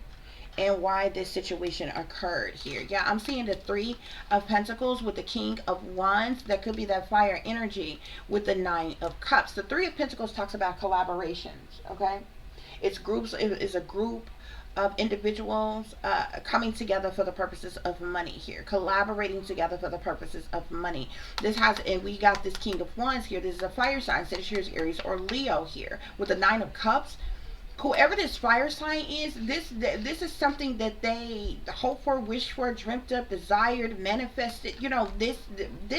and why this situation occurred here. Yeah, I'm seeing the Three of Pentacles with the King of Wands. That could be that fire energy with the Nine of Cups. The Three of Pentacles talks about collaborations, okay? It's groups, it's a group of individuals coming together for the purposes of money here, collaborating together for the purposes of money. This has, and we got this King of Wands here. This is a fire sign, Sagittarius, Aries, or Leo here with the Nine of Cups. Whoever this fire sign is, this is something that they hope for, wish for, dreamt up, desired, manifested. You know, this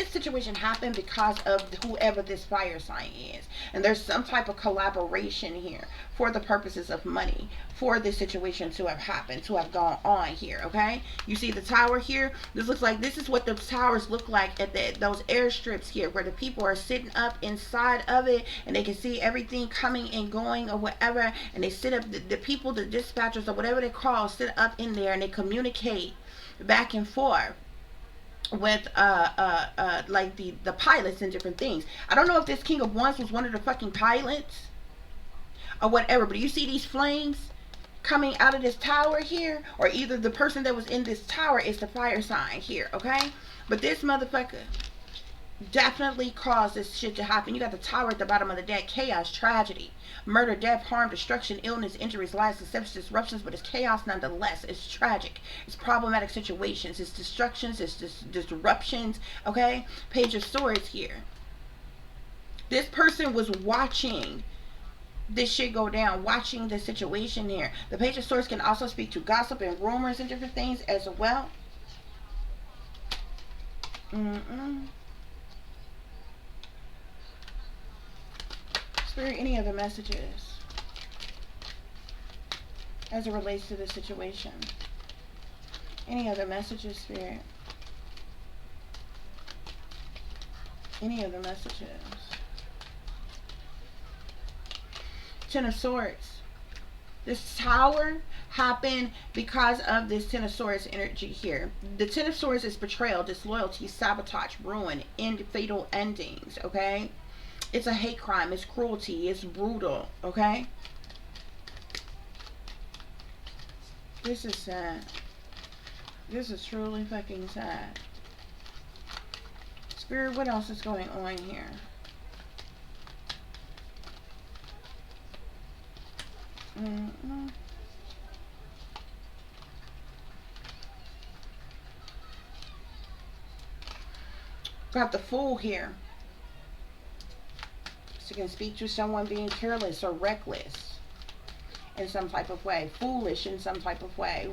situation happened because of whoever this fire sign is, and there's some type of collaboration here for the purposes of money, for this situation to have happened, to have gone on here. Okay, you see the tower here. This looks like, this is what the towers look like at those airstrips here, where the people are sitting up inside of it and they can see everything coming and going or whatever, and they sit up, the people, the dispatchers or whatever they call, sit up in there and they communicate back and forth with like the pilots and different things. I don't know if this King of Wands was one of the fucking pilots or whatever, but you see these flames coming out of this tower here, or either the person that was in this tower is the fire sign here, okay? But this motherfucker definitely caused this shit to happen. You got the tower at the bottom of the deck. Chaos, tragedy, murder, death, harm, destruction, illness, injuries, lies, deception, disruptions, but it's chaos nonetheless. It's tragic. It's problematic situations. It's destructions. It's disruptions, okay? Page of Swords here. This person was watching this shit go down, watching the situation here. The Page of Swords can also speak to gossip and rumors and different things as well. Spirit, any other messages as it relates to this situation? Any other messages, Spirit? Any other messages? Ten of Swords. This tower happened because of this Ten of Swords energy here. The Ten of Swords is betrayal, disloyalty, sabotage, ruin, and fatal endings, okay? It's a hate crime. It's cruelty. It's brutal, okay? This is sad. This is truly fucking sad. Spirit, what else is going on here? Got the Fool here. So you can speak to someone being careless or reckless in some type of way, foolish in some type of way,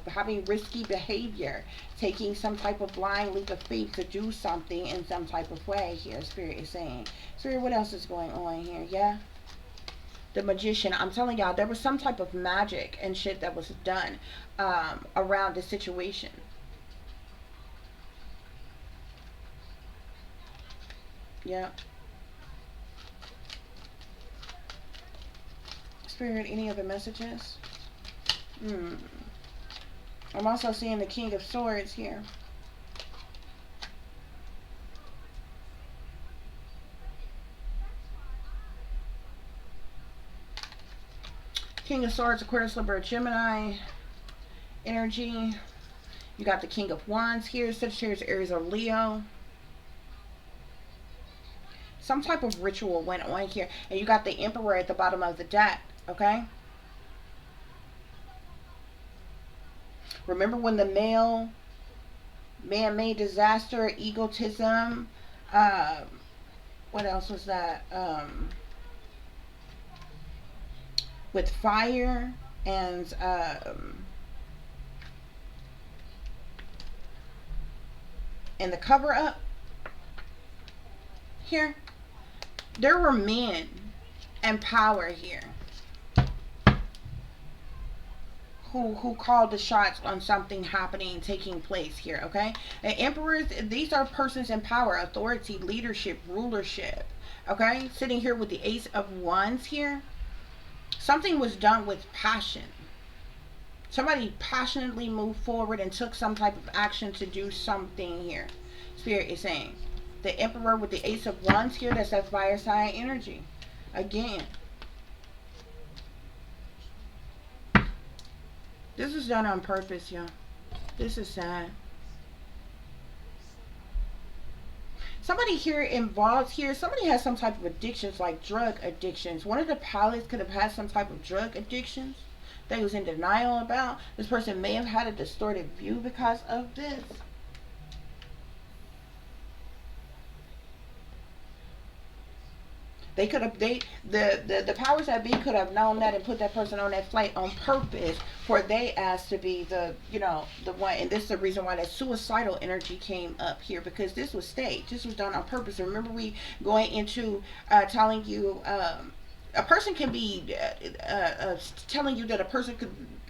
having risky behavior, taking some type of blind leap of faith to do something in some type of way here, Spirit is saying. Spirit, what else is going on here? Yeah. The Magician. I'm telling y'all, there was some type of magic and shit that was done around the situation. Yeah. Spirit, any other messages? Hmm. I'm also seeing the King of Swords here. King of Swords, Aquarius, Libra, Gemini energy. You got the King of Wands here, Sagittarius, Aries, or Leo. Some type of ritual went on here. And you got the Emperor at the bottom of the deck, okay? Remember when the male man-made disaster, egotism, what else was that? With fire and the cover up here. There were men and power here who called the shots on something happening, taking place here, okay? And emperors, these are persons in power, authority, leadership, rulership, okay? Sitting here with the Ace of Wands here. Something was done with passion. Somebody passionately moved forward and took some type of action to do something here. Spirit is saying. The Emperor with the Ace of Wands here, that's that fire sign energy. Again. This is done on purpose, y'all. This is sad. Somebody here involved here, somebody has some type of addictions, like drug addictions. One of the pilots could have had some type of drug addictions that he was in denial about. This person may have had a distorted view because of this. They could have, the powers that be could have known that and put that person on that flight on purpose for they as to be the, you know, the one. And this is the reason why that suicidal energy came up here, because this was staged. This was done on purpose. Remember we going into telling you a person can be telling you that a person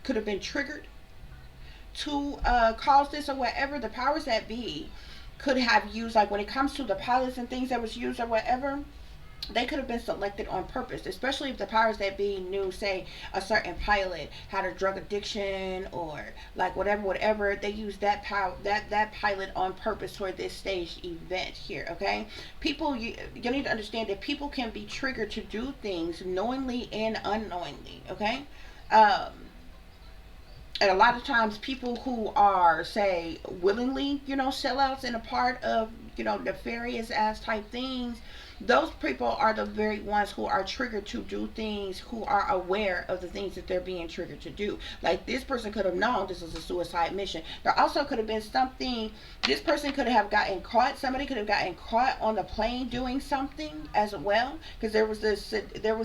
could have been triggered to cause this or whatever. The powers that be could have used, like when it comes to the pilots and things that was used or whatever, they could have been selected on purpose, especially if the powers that be knew, say, a certain pilot had a drug addiction or like whatever. They used that power, that pilot on purpose for this staged event here. Okay, people, you need to understand that people can be triggered to do things knowingly and unknowingly. Okay. And a lot of times people who are, say, willingly, sellouts and a part of, nefarious ass type things, those people are the very ones who are triggered to do things, who are aware of the things that they're being triggered to do. Like this person could have known this was a suicide mission. There also could have been something, this person could have gotten caught, somebody could have gotten caught on the plane doing something as well, because there was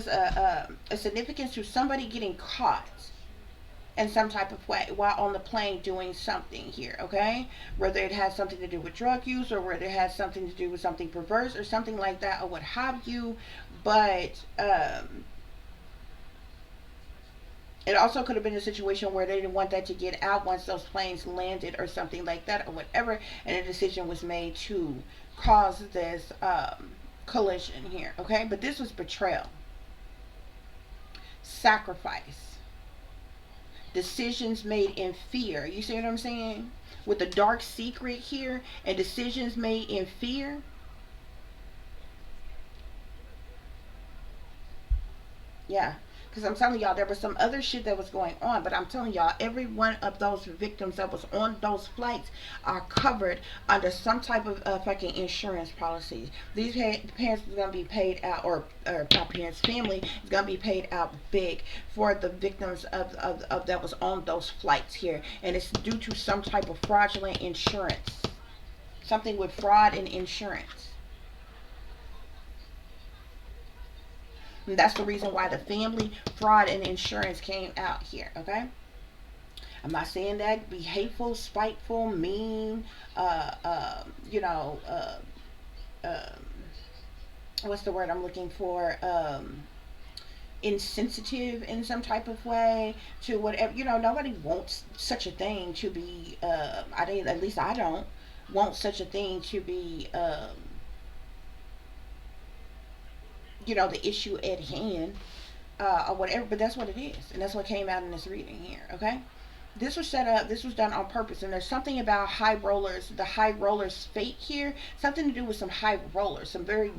a significance to somebody getting caught in some type of way while on the plane doing something here, okay? Whether it has something to do with drug use or whether it has something to do with something perverse or something like that or what have you. But it also could have been a situation where they didn't want that to get out once those planes landed or something like that or whatever, and a decision was made to cause this collision here, okay? But this was betrayal, sacrifice, decisions made in fear. You see what I'm saying? With the dark secret here and decisions made in fear. Yeah. Because I'm telling y'all, there was some other shit that was going on. But I'm telling y'all, every one of those victims that was on those flights are covered under some type of fucking insurance policies. These parents are going to be paid out, or not parents, family is going to be paid out big for the victims of that was on those flights here. And it's due to some type of fraudulent insurance. Something with fraud and insurance. And that's the reason why the family, fraud, and insurance came out here, okay? I'm not saying that be hateful, spiteful, mean, what's the word I'm looking for? Insensitive in some type of way to whatever. Nobody wants such a thing to be, at least I don't want such a thing to be, the issue at hand. or whatever. But that's what it is, and that's what came out in this reading here. Okay. This was set up, this was done on purpose, and there's something about high rollers, the high rollers fate here, something to do with some high rollers, some very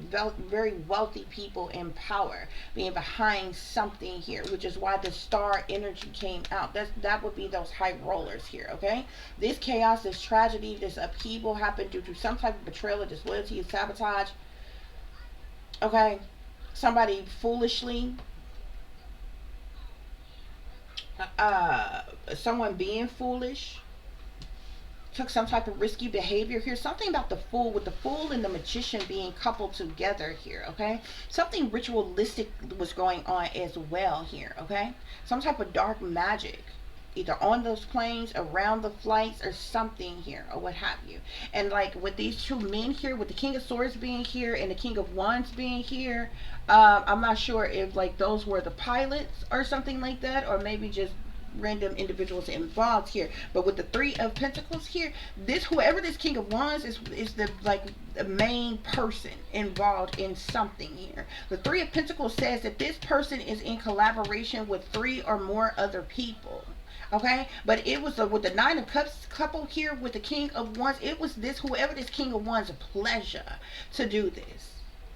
wealthy people in power being behind something here, which is why the star energy came out. That would be those high rollers here. Okay, this chaos, this tragedy, this upheaval happened due to some type of betrayal or disloyalty and sabotage. Okay, somebody foolishly, uh someone being foolish, took some type of risky behavior here. Something about the fool, with the fool and the magician being coupled together here. Okay, something ritualistic was going on as well here. Okay, some type of dark magic, either on those planes, around the flights, or something here, or what have you. And like with these two men here, with the King of Swords being here and the King of Wands being here, I'm not sure if like those were the pilots or something like that, or maybe just random individuals involved here. But with the Three of Pentacles here, this, whoever this King of Wands is the like the main person involved in something here. The Three of Pentacles says that this person is in collaboration with three or more other people. Okay, but it was with the Nine of Cups couple here with the King of Wands. It was this, whoever this King of Wands, a pleasure to do this.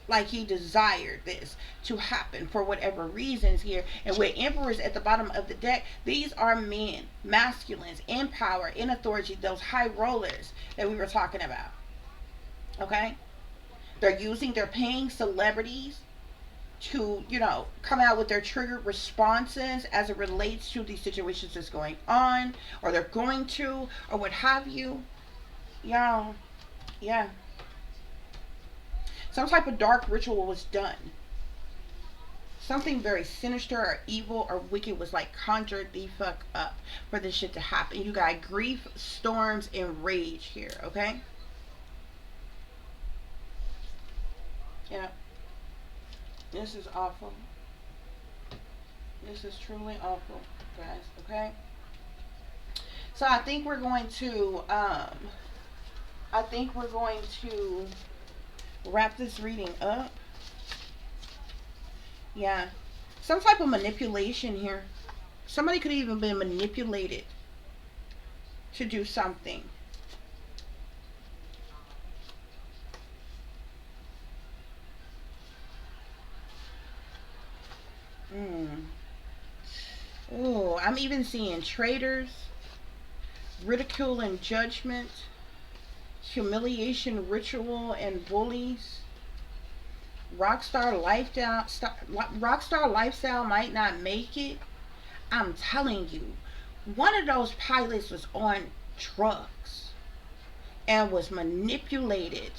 Like he desired this to happen for whatever reasons here. And with Emperors at the bottom of the deck, these are men, masculines, in power, in authority, those high rollers that we were talking about. Okay? They're paying celebrities to, come out with their triggered responses as it relates to these situations that's going on, or they're going to, or what have you. Y'all, yeah. Some type of dark ritual was done. Something very sinister or evil or wicked was like conjured the fuck up for this shit to happen. You got grief, storms, and rage here, okay? Yeah. This is awful. This is truly awful, guys, okay? So I think we're going to, wrap this reading up. Yeah. Some type of manipulation here. Somebody could even been manipulated to do something. Oh, I'm even seeing traitors, ridicule and judgment, humiliation ritual and bullies. Rockstar lifestyle might not make it. I'm telling you, one of those pilots was on drugs and was manipulated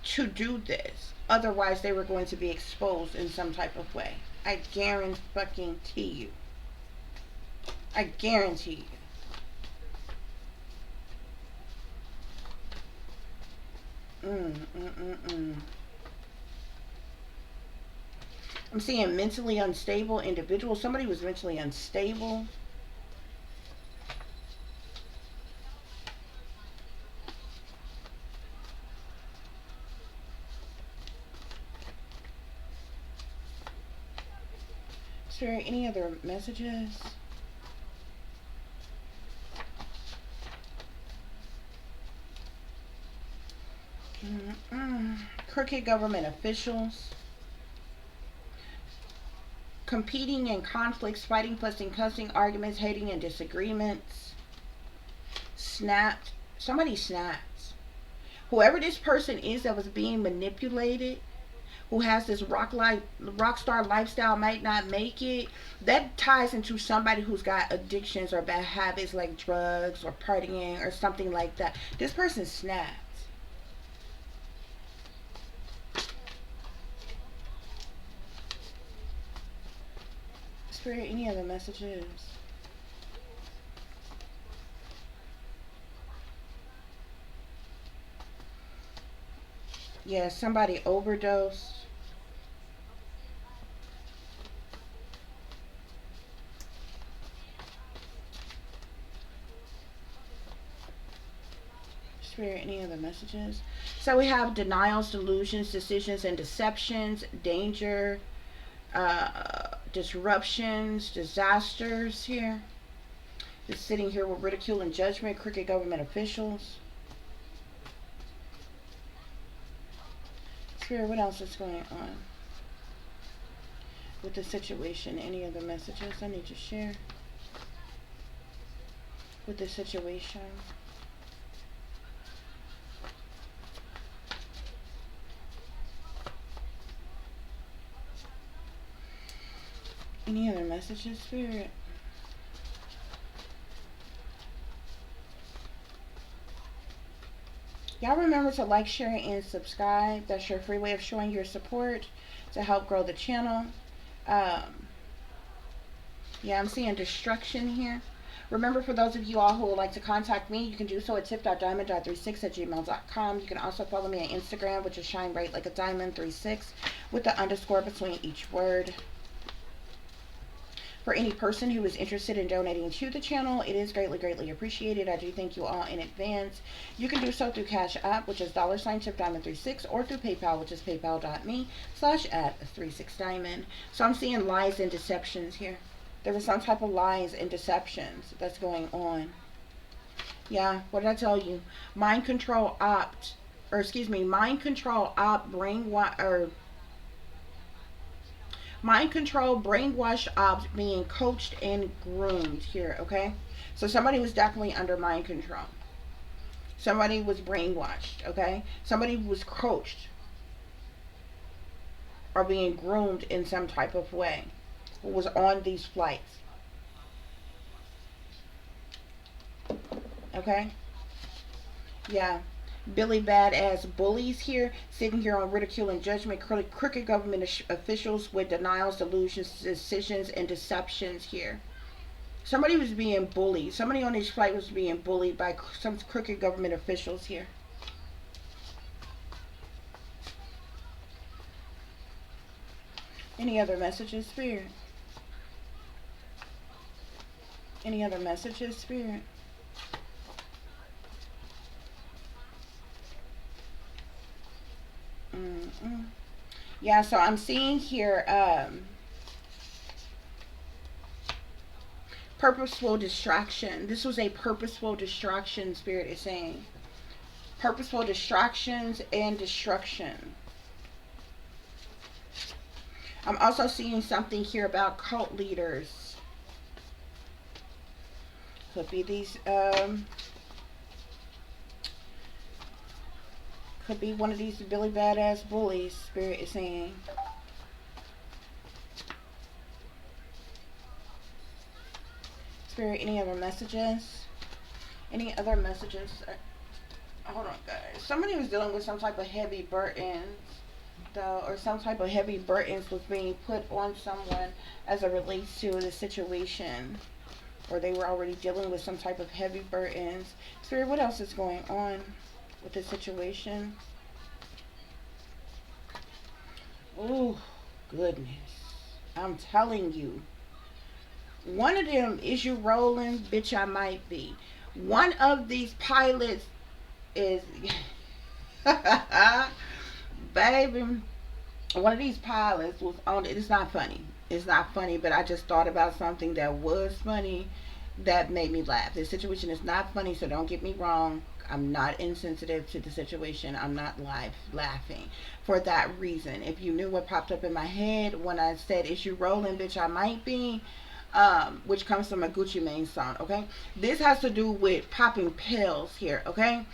to do this. Otherwise, they were going to be exposed in some type of way. I guarantee you. I guarantee you. I'm seeing mentally unstable individuals. Somebody was mentally unstable. Is there any other messages? Crooked government officials. Competing in conflicts, fighting, fussing, cussing, arguments, hating, and disagreements. Snapped. Somebody snaps. Whoever this person is that was being manipulated, who has this rock star lifestyle, might not make it. That ties into somebody who's got addictions or bad habits like drugs or partying or something like that. This person snaps. Spirit, any other messages? Yeah, somebody overdosed. Spirit, any other messages? So we have denials, delusions, decisions, and deceptions, danger, disruptions, disasters here. Just sitting here with ridicule and judgment, crooked government officials. Spirit, what else is going on with the situation? Any other messages I need to share with the situation? Any other messages, Spirit? Y'all remember to like, share, and subscribe. That's your free way of showing your support to help grow the channel. Yeah, I'm seeing destruction here. Remember, for those of you all who would like to contact me, you can do so at tip.diamond.36@gmail.com. You can also follow me on Instagram, which is shine bright like a diamond 36 with the underscore between each word. For any person who is interested in donating to the channel, it is greatly, greatly appreciated. I do thank you all in advance. You can do so through Cash App, which is $tipdiamond36, or through PayPal, which is paypal.me/@36diamond. So I'm seeing lies and deceptions here. There was some type of lies and deceptions that's going on. Yeah, what did I tell you? Mind control opt, or excuse me, mind control opt, mind control, brainwashed ops being coached and groomed here, okay? So somebody was definitely under mind control. Somebody was brainwashed, okay? Somebody was coached or being groomed in some type of way who was on these flights. Okay? Yeah. Billy badass bullies here, sitting here on ridicule and judgment, crooked government officials with denials, delusions, decisions, and deceptions here. Somebody was being bullied. Somebody on this flight was being bullied by some crooked government officials here. Any other messages, Spirit? Any other messages, Spirit? Yeah, so I'm seeing here purposeful distraction. This was a purposeful distraction, Spirit is saying. Purposeful distractions and destruction. I'm also seeing something here about cult leaders. Could be these could be one of these Billy badass bullies, Spirit is saying. Spirit, any other messages? Any other messages? Hold on, guys. Somebody was dealing with some type of heavy burdens, though, or some type of heavy burdens was being put on someone as it relates to the situation, or they were already dealing with some type of heavy burdens. Spirit, what else is going on with the situation? Oh, goodness. I'm telling you. One of them, is you rolling? Bitch, I might be. One of these pilots is... Baby, one of these pilots was on... It's not funny. It's not funny, but I just thought about something that was funny that made me laugh. This situation is not funny, so don't get me wrong. I'm not insensitive to the situation. I'm not laughing for that reason. If you knew what popped up in my head when I said, is you rolling, bitch, I might be, which comes from a Gucci Mane song, okay? This has to do with popping pills here, okay?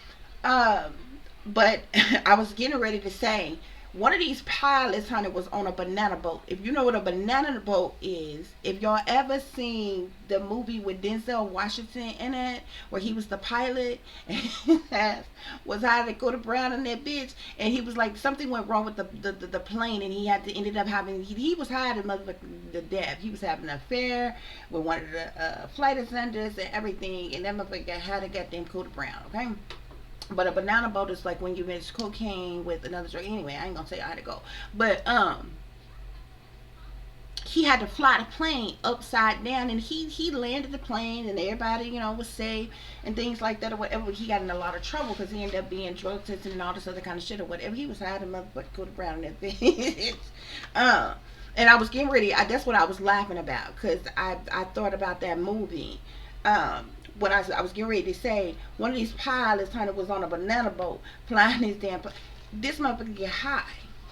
But I was getting ready to say, one of these pilots, honey, was on a banana boat. If you know what a banana boat is, if y'all ever seen the movie with Denzel Washington in it, where he was the pilot and was hired to go to Brown in that bitch, and he was like, something went wrong with the plane, and he had to ended up having, he was hired to death. He was having an affair with one of the flight attendants and everything, and that motherfucker had to get them go to Brown, okay? But a banana boat is like when you mix cocaine with another drug. Anyway, I ain't gonna say I had to go. But he had to fly the plane upside down, and he landed the plane, and everybody, you know, was safe and things like that or whatever. He got in a lot of trouble because he ended up being drug tested and all this other kind of shit or whatever. He was hired to motherfucker go to Brown and that bitch. And I was getting ready. That's what I was laughing about because I thought about that movie. When I was getting ready to say one of these pilots kind of was on a banana boat flying his damn. This motherfucker get high.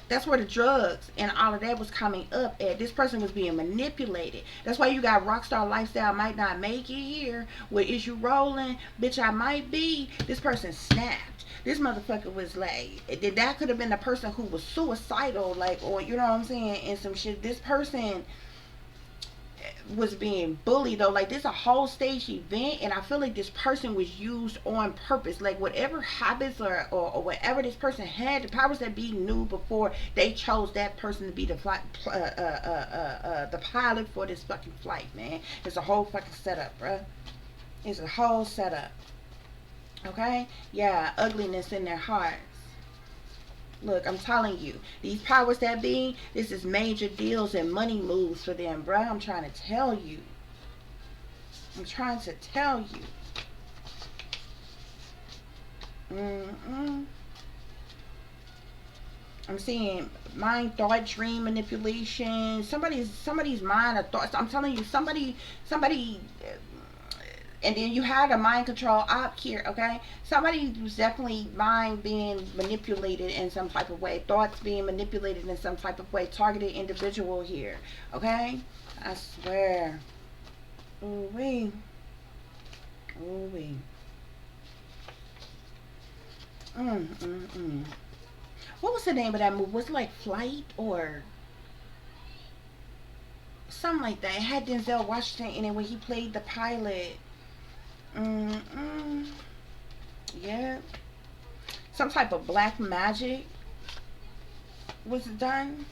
That's where the drugs and all of that was coming up at. This person was being manipulated. That's why you got rockstar lifestyle might not make it here. Where is you rolling? Bitch, I might be. This person snapped. This motherfucker was like, that could have been the person who was suicidal, like, or you know what I'm saying, and some shit. This person was being bullied though. Like, this a whole stage event, and I feel like this person was used on purpose. Like, whatever habits or whatever this person had, the powers that be knew before they chose that person to be the the pilot for this fucking flight, man. It's a whole fucking setup, bruh. It's a whole setup. Okay? Yeah, ugliness in their hearts. Look, I'm telling you, these powers that be, this is major deals and money moves for them, bruh. I'm trying to tell you. I'm trying to tell you. I'm seeing mind, thought, dream manipulation. Somebody's mind or thoughts. I'm telling you, somebody. And then you had a mind control op here, okay? Somebody was definitely mind being manipulated in some type of way, thoughts being manipulated in some type of way, targeted individual here, okay? I swear. Ooh wee. Ooh wee. What was the name of that movie? Was it like Flight or something like that? It had Denzel Washington in it when he played the pilot. Yeah. Some type of black magic was done.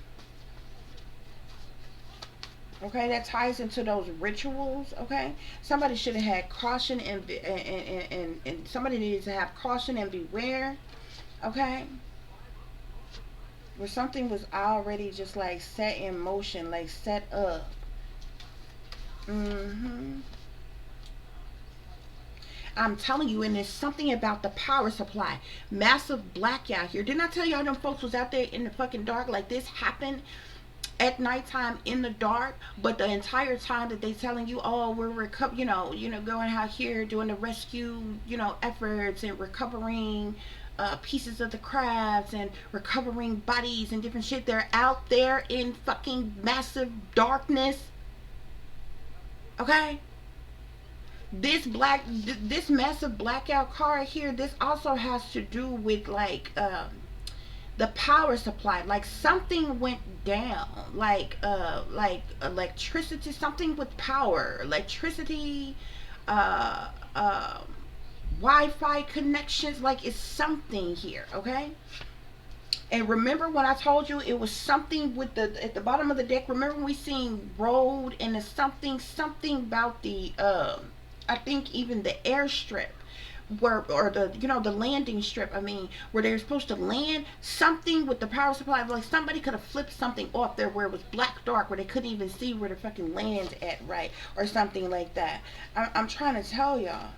Okay, that ties into those rituals. Okay, somebody should have had caution and somebody needs to have caution and beware. Okay, where something was already just like set in motion, like set up. I'm telling you, and there's something about the power supply. Massive blackout here. Didn't I tell y'all them folks was out there in the fucking dark? Like, this happened at nighttime in the dark, but the entire time that they telling you, oh, we're going out here doing the rescue, efforts and recovering pieces of the crafts and recovering bodies and different shit. They're out there in fucking massive darkness. Okay? This massive blackout card here, this also has to do with like the power supply. Like, something went down, like electricity, something with power, electricity, uh uh Wi-Fi connections. Like, it's something here. Okay, and remember when I told you it was something with the at the bottom of the deck? Remember when we seen road, and it's something about the I think even the airstrip where, or the landing strip, I mean, where they were supposed to land, something with the power supply. Like, somebody could have flipped something off there where it was black dark, where they couldn't even see where the fucking land at, right? Or something like that. I'm trying to tell y'all.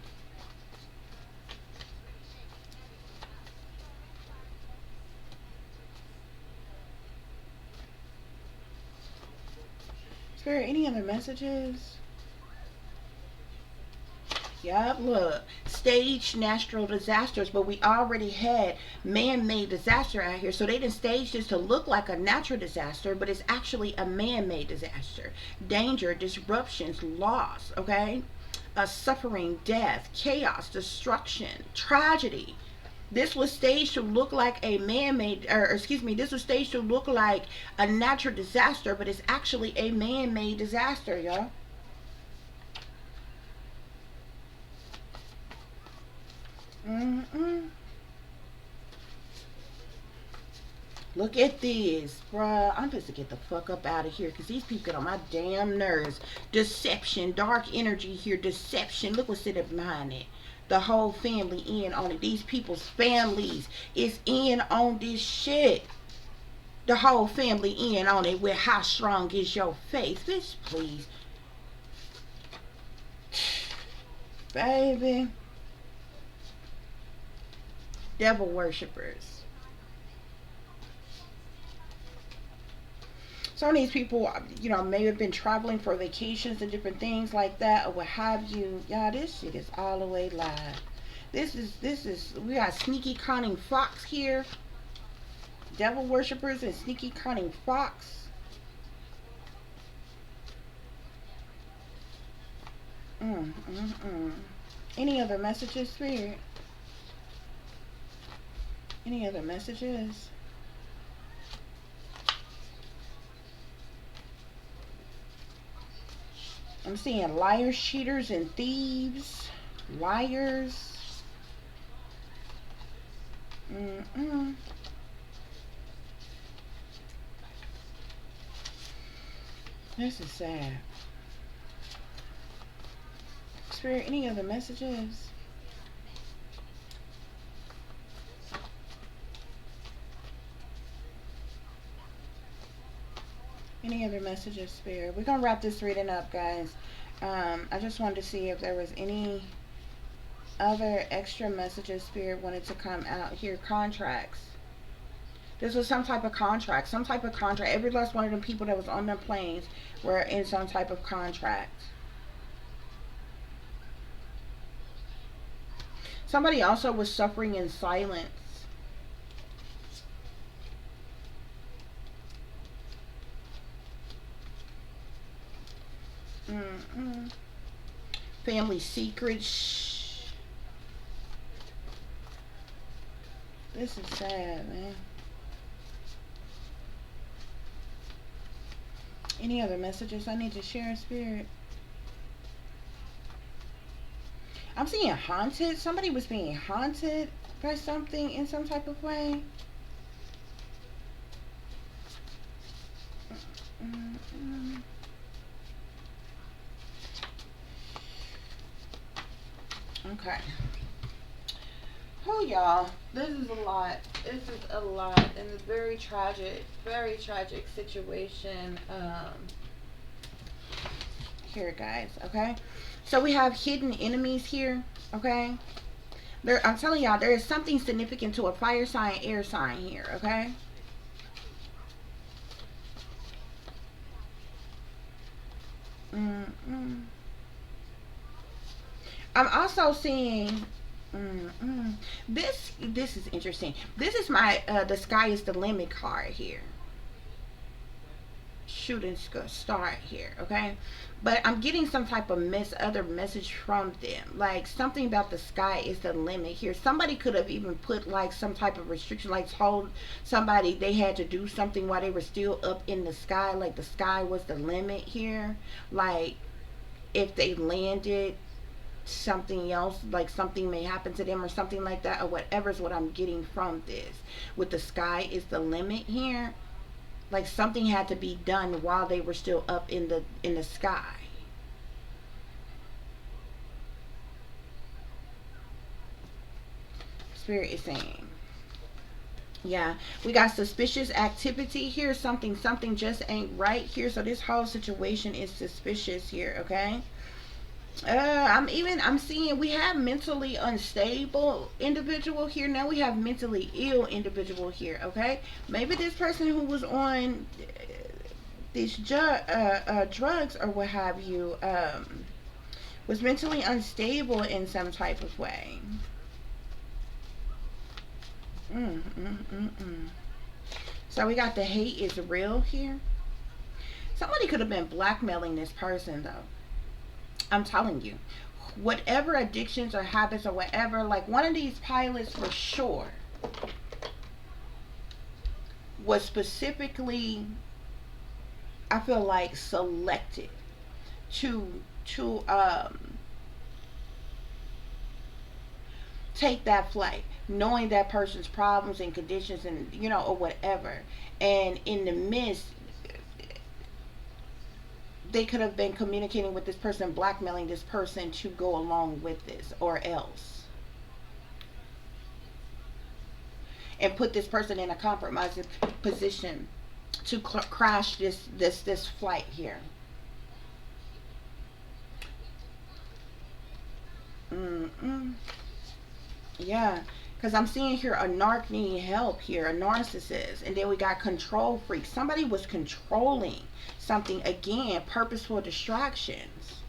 Is there any other messages? Yep, look. Staged natural disasters, but we already had man-made disaster out here. So they didn't stage this to look like a natural disaster, but it's actually a man-made disaster. Danger, disruptions, loss, okay? Suffering, death, chaos, destruction, tragedy. This was staged to look like a man-made, or excuse me, this was staged to look like a natural disaster, but it's actually a man-made disaster, y'all. Mm-mm. Look at this, bruh. I'm just to get the fuck up out of here because these people get on my damn nerves. Deception, dark energy here, deception. Look what's sitting behind it. The whole family in on it. These people's families is in on this shit. The whole family in on it with how strong is your faith. Bitch, please. Baby. Devil worshippers. Some of these people, you know, may have been traveling for vacations and different things like that, or what have you. Y'all, this shit is all the way live. We got sneaky cunning fox here. Devil worshippers and sneaky cunning fox. Mm, mm, mm. Any other messages, Spirit? Any other messages? I'm seeing liars, cheaters, and thieves. Liars. Mm-mm. This is sad. Spirit, any other messages? Any other messages, Spirit? We're going to wrap this reading up, guys. I just wanted to see if there was any other extra messages Spirit wanted to come out here. Contracts. This was some type of contract. Some type of contract. Every last one of them people that was on the planes were in some type of contract. Somebody also was suffering in silence. Mm-mm. Family secrets. This is sad, man. Any other messages I need to share in Spirit? I'm seeing haunted. Somebody was being haunted by something in some type of way. Mm-mm. Okay. Oh, y'all, this is a lot. This is a lot, and it's very tragic situation. Here, guys. Okay, so we have hidden enemies here. Okay, I'm telling y'all, there is something significant to a fire sign, air sign here. Okay. Mm-mm. I'm also seeing. This is interesting. This is my the sky is the limit card here. Shooting star here, okay? But I'm getting some type of other message from them, like something about the sky is the limit here. Somebody could have even put like some type of restriction, like told somebody they had to do something while they were still up in the sky, like the sky was the limit here. Like if they landed something else, like something may happen to them or something like that, or whatever is what I'm getting from this. With the sky is the limit here, like something had to be done while they were still up in the sky. Spirit is saying, yeah, we got suspicious activity here. Something just ain't right here. So this whole situation is suspicious here. Okay. I'm seeing we have mentally unstable individual here. Now we have mentally ill individual here. Okay, maybe this person who was on these drugs or what have you was mentally unstable in some type of way. Mm, mm, mm, mm. So we got the hate is real here. Somebody could have been blackmailing this person though. I'm telling you, whatever addictions or habits or whatever, like one of these pilots for sure was specifically, I feel like, selected to take that flight, knowing that person's problems and conditions and or whatever, and in the midst they could have been communicating with this person, blackmailing this person to go along with this or else, and put this person in a compromising position to crash this flight here. Yeah, Because I'm seeing here a narc needing help here, a narcissist. And then we got control freak. Somebody was controlling something. Again, purposeful distractions.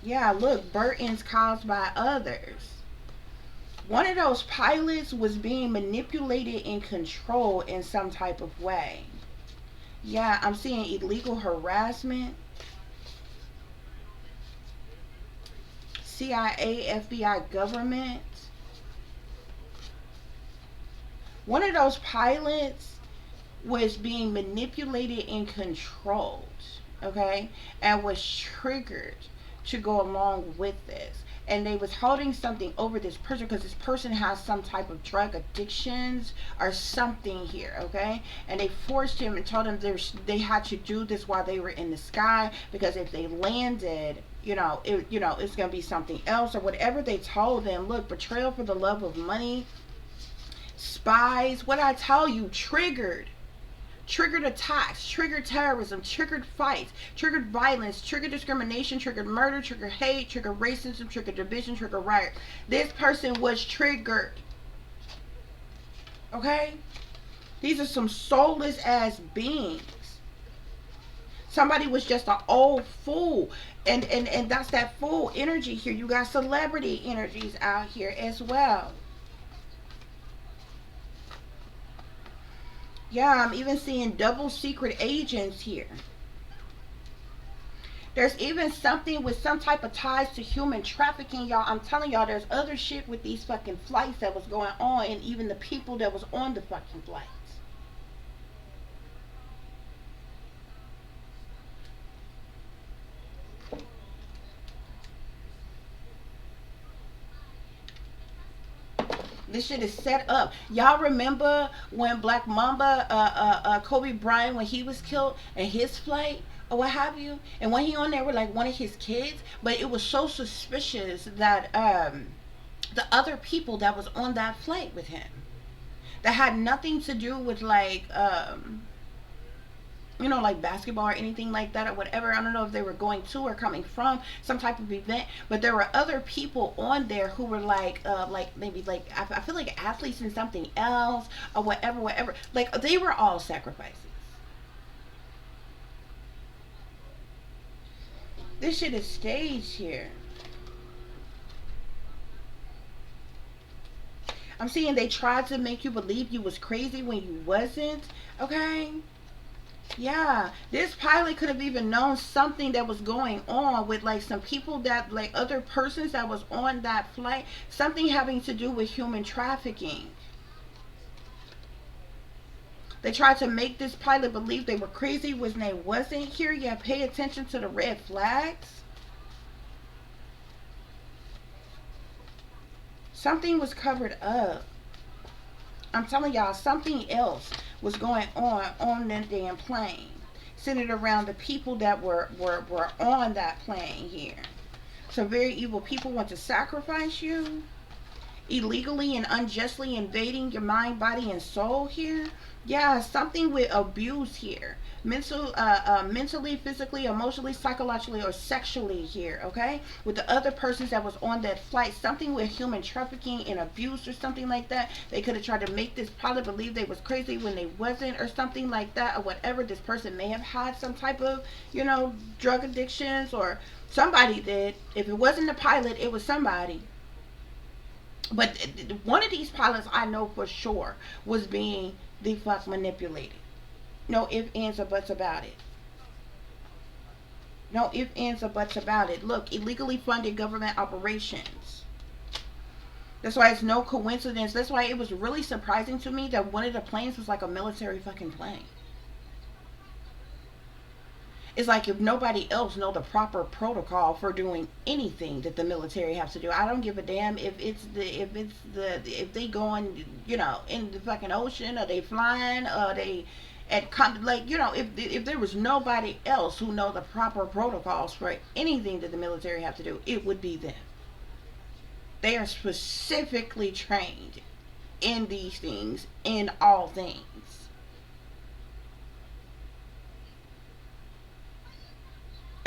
Yeah, look, burdens caused by others. One of those pilots was being manipulated and controlled in some type of way. Yeah, I'm seeing illegal harassment. CIA, FBI, government. One of those pilots was being manipulated and controlled, okay, and was triggered to go along with this. And they was holding something over this person because this person has some type of drug addictions or something here, okay? And they forced him and told him they had to do this while they were in the sky, because if they landed, it's gonna be something else or whatever they told them. Look, betrayal for the love of money, spies. What I tell you, triggered attacks, triggered terrorism, triggered fights, triggered violence, triggered discrimination, triggered murder, triggered hate, triggered racism, triggered division, triggered riot. This person was triggered. Okay? These are some soulless ass beings. Somebody was just an old fool. And that's that fool energy here. You got celebrity energies out here as well. Yeah, I'm even seeing double secret agents here. There's even something with some type of ties to human trafficking, y'all. I'm telling y'all, there's other shit with these fucking flights that was going on, and even the people that was on the fucking flights. This shit is set up. Y'all remember when Black Mamba, Kobe Bryant, when he was killed and his flight or what have you, and when he on there with like one of his kids, but it was so suspicious that the other people that was on that flight with him, that had nothing to do with like like basketball or anything like that or whatever. I don't know if they were going to or coming from some type of event, but there were other people on there who were like maybe like I feel like athletes in something else or whatever. Like they were all sacrifices. This shit is staged here. I'm seeing they tried to make you believe you was crazy when you wasn't. Okay. Yeah, this pilot could have even known something that was going on with like some people that like other persons that was on that flight, something having to do with human trafficking. They tried to make this pilot believe they were crazy when they wasn't. Here, yeah, pay attention to the red flags. Something was covered up. I'm telling y'all, something else was going on that damn plane, centered around the people that were on that plane here. Some very evil people want to sacrifice you, illegally and unjustly invading your mind, body, and soul here. Yeah, something with abuse here. Mentally, physically, emotionally, psychologically, or sexually here, okay? With the other persons that was on that flight, something with human trafficking and abuse or something like that. They could have tried to make this pilot believe they was crazy when they wasn't or something like that or whatever. This person may have had some type of, drug addictions, or somebody did. If it wasn't the pilot, it was somebody. But one of these pilots I know for sure was being the fuck manipulated. No ifs, ands, or buts about it. No ifs, ands, or buts about it. Look, illegally funded government operations. That's why it's no coincidence. That's why it was really surprising to me that one of the planes was like a military fucking plane. It's like if nobody else know the proper protocol for doing anything that the military has to do. I don't give a damn if they going in the fucking ocean, or they flying, or they if there was nobody else who know the proper protocols for anything that the military have to do, it would be them. They are specifically trained in these things, in all things.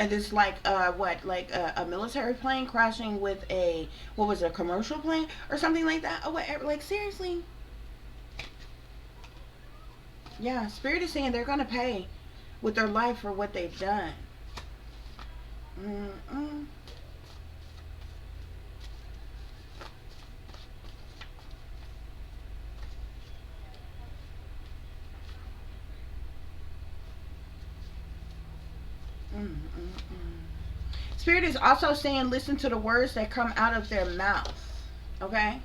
And it's like what, like a military plane crashing with a, what was it, a commercial plane or something like that, or whatever. Like, seriously. Yeah, Spirit is saying they're gonna pay with their life for what they've done. Mm-mm. Mm-mm-mm. Spirit is also saying listen to the words that come out of their mouth. Okay?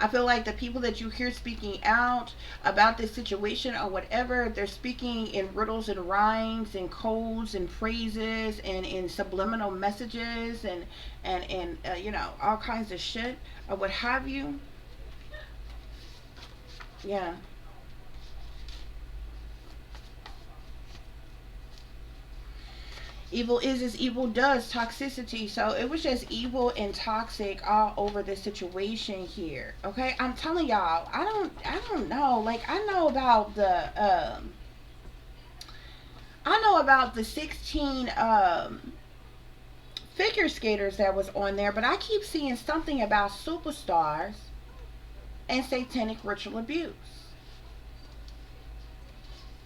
I feel like the people that you hear speaking out about this situation or whatever, they're speaking in riddles and rhymes and codes and phrases and in subliminal messages and you know, all kinds of shit or what have you. Yeah. Evil is as evil does, toxicity. So it was just evil and toxic all over the situation here. Okay, I'm telling y'all, I don't know. Like, I know about the 16 figure skaters that was on there, but I keep seeing something about superstars and satanic ritual abuse.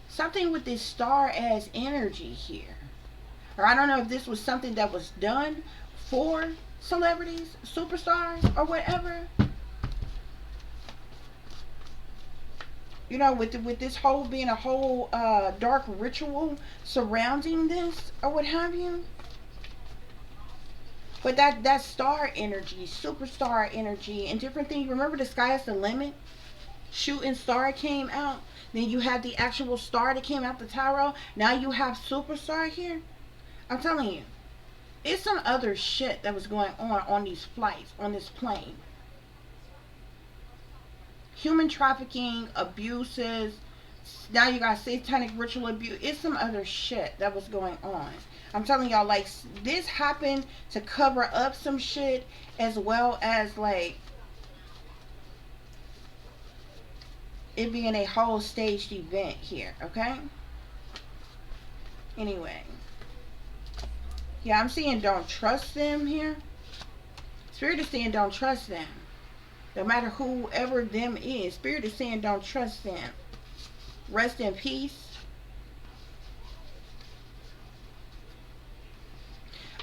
Something with this star as energy here. Or I don't know if this was something that was done for celebrities, superstars, or whatever. You know, with this whole being a whole dark ritual surrounding this, or what have you. But that star energy, superstar energy, and different things. Remember, the sky is the limit. Shooting star came out. Then you had the actual star that came out the tarot. Now you have superstar here. I'm telling you, it's some other shit that was going on these flights, on this plane. Human trafficking, abuses. Now you got satanic ritual abuse. It's some other shit that was going on. I'm telling y'all, like, this happened to cover up some shit as well as, like, it being a whole staged event here, okay? Anyway. Yeah, I'm seeing don't trust them here. Spirit is saying don't trust them. No matter whoever them is. Spirit is saying don't trust them. Rest in peace.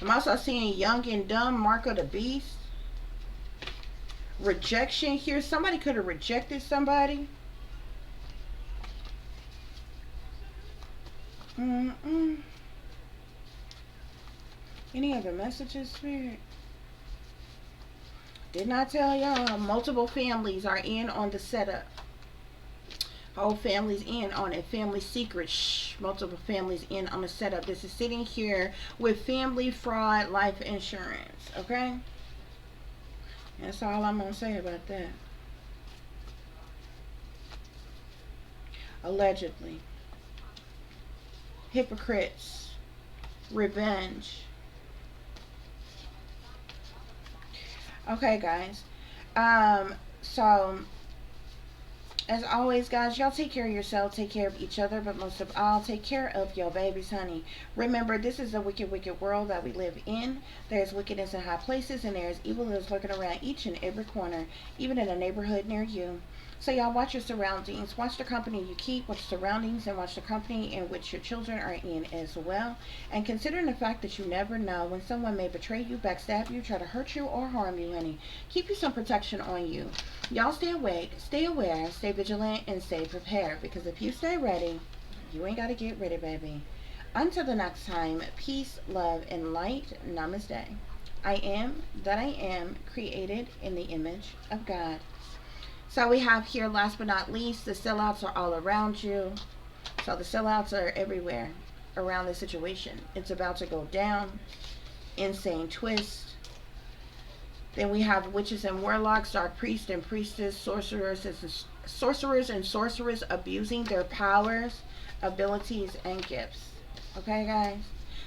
I'm also seeing young and dumb, mark of the beast. Rejection here. Somebody could have rejected somebody. Mm-mm. Any other messages, Spirit? Did not tell y'all. Multiple families are in on the setup. Whole families in on it. Family secret. Shh. Multiple families in on the setup. This is sitting here with family fraud life insurance. Okay? That's all I'm going to say about that. Allegedly. Hypocrites. Revenge. Okay, guys. So as always, guys, y'all take care of yourself, take care of each other, but most of all, take care of your babies, honey. Remember, this is a wicked, wicked world that we live in. There's wickedness in high places, and there's evil that's lurking around each and every corner, even in a neighborhood near you. So y'all watch your surroundings, watch the company you keep, watch the surroundings, and watch the company in which your children are in as well. And considering the fact that you never know when someone may betray you, backstab you, try to hurt you, or harm you, honey. Keep you some protection on you. Y'all stay awake, stay aware, stay vigilant, and stay prepared. Because if you stay ready, you ain't got to get ready, baby. Until the next time, peace, love, and light. Namaste. I am that I am, created in the image of God. So we have here, last but not least, the sellouts are all around you. So the sellouts are everywhere around the situation. It's about to go down. Insane twist. Then we have witches and warlocks, dark priests and priestess, sorcerers and sorcerers abusing their powers, abilities, and gifts. Okay, guys?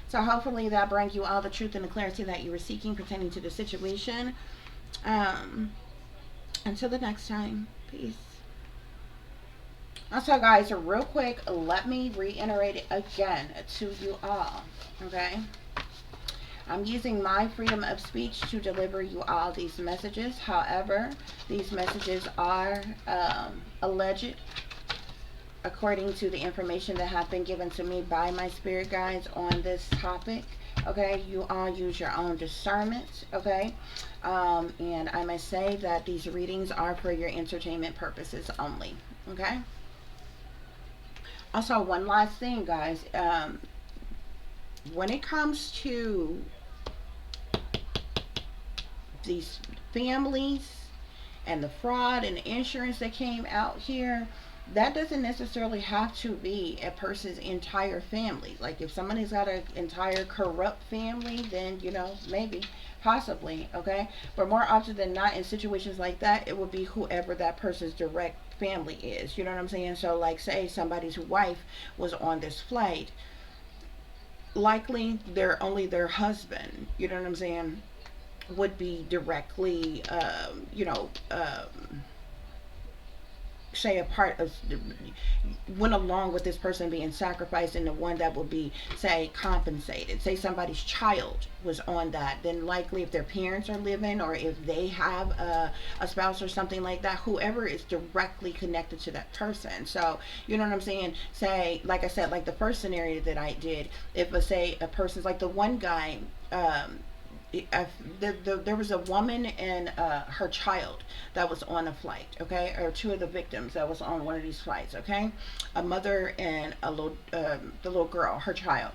So hopefully that brings you all the truth and the clarity that you were seeking pertaining to the situation. Until the next time, peace. Also, guys, real quick, let me reiterate it again to you all, okay? I'm using my freedom of speech to deliver you all these messages. However, these messages are alleged according to the information that have been given to me by my spirit guides on this topic. Okay, you all use your own discernment. Okay, and I must say that these readings are for your entertainment purposes only. Okay. Also, one last thing, guys. When it comes to these families and the fraud and the insurance that came out here, that doesn't necessarily have to be a person's entire family. Like if somebody's got an entire corrupt family, then maybe, possibly, okay. But more often than not, in situations like that, it would be whoever that person's direct family is. You know what I'm saying? So, like, say somebody's wife was on this flight, likely they're only their husband. You know what I'm saying? Would be directly, say a part of, went along with this person being sacrificed, and the one that would be, say, compensated. Say somebody's child was on that, then likely if their parents are living, or if they have a spouse or something like that, whoever is directly connected to that person. So you know what I'm saying? Say, like I said, like the first scenario that I did, if say a person's like the one guy, there was a woman and her child that was on a flight, okay, or two of the victims that was on one of these flights, okay, a mother and the little girl, her child.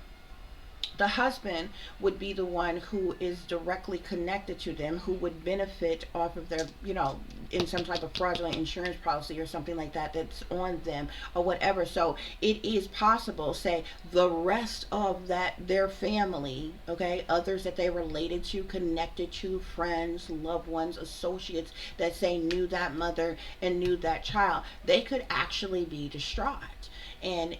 The husband would be the one who is directly connected to them, who would benefit off of their, in some type of fraudulent insurance policy or something like that that's on them or whatever. So it is possible, say, the rest of their family, okay, others that they related to, connected to, friends, loved ones, associates that say knew that mother and knew that child, they could actually be distraught and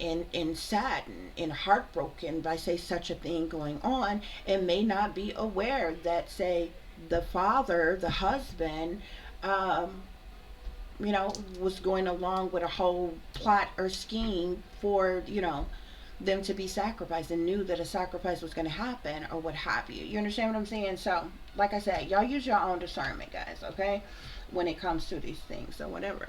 saddened and heartbroken by, say, such a thing going on, and may not be aware that, say, the father, the husband, was going along with a whole plot or scheme for, them to be sacrificed, and knew that a sacrifice was going to happen or what have you. You understand what I'm saying? So, like I said, y'all use your own discernment, guys, okay, when it comes to these things or whatever.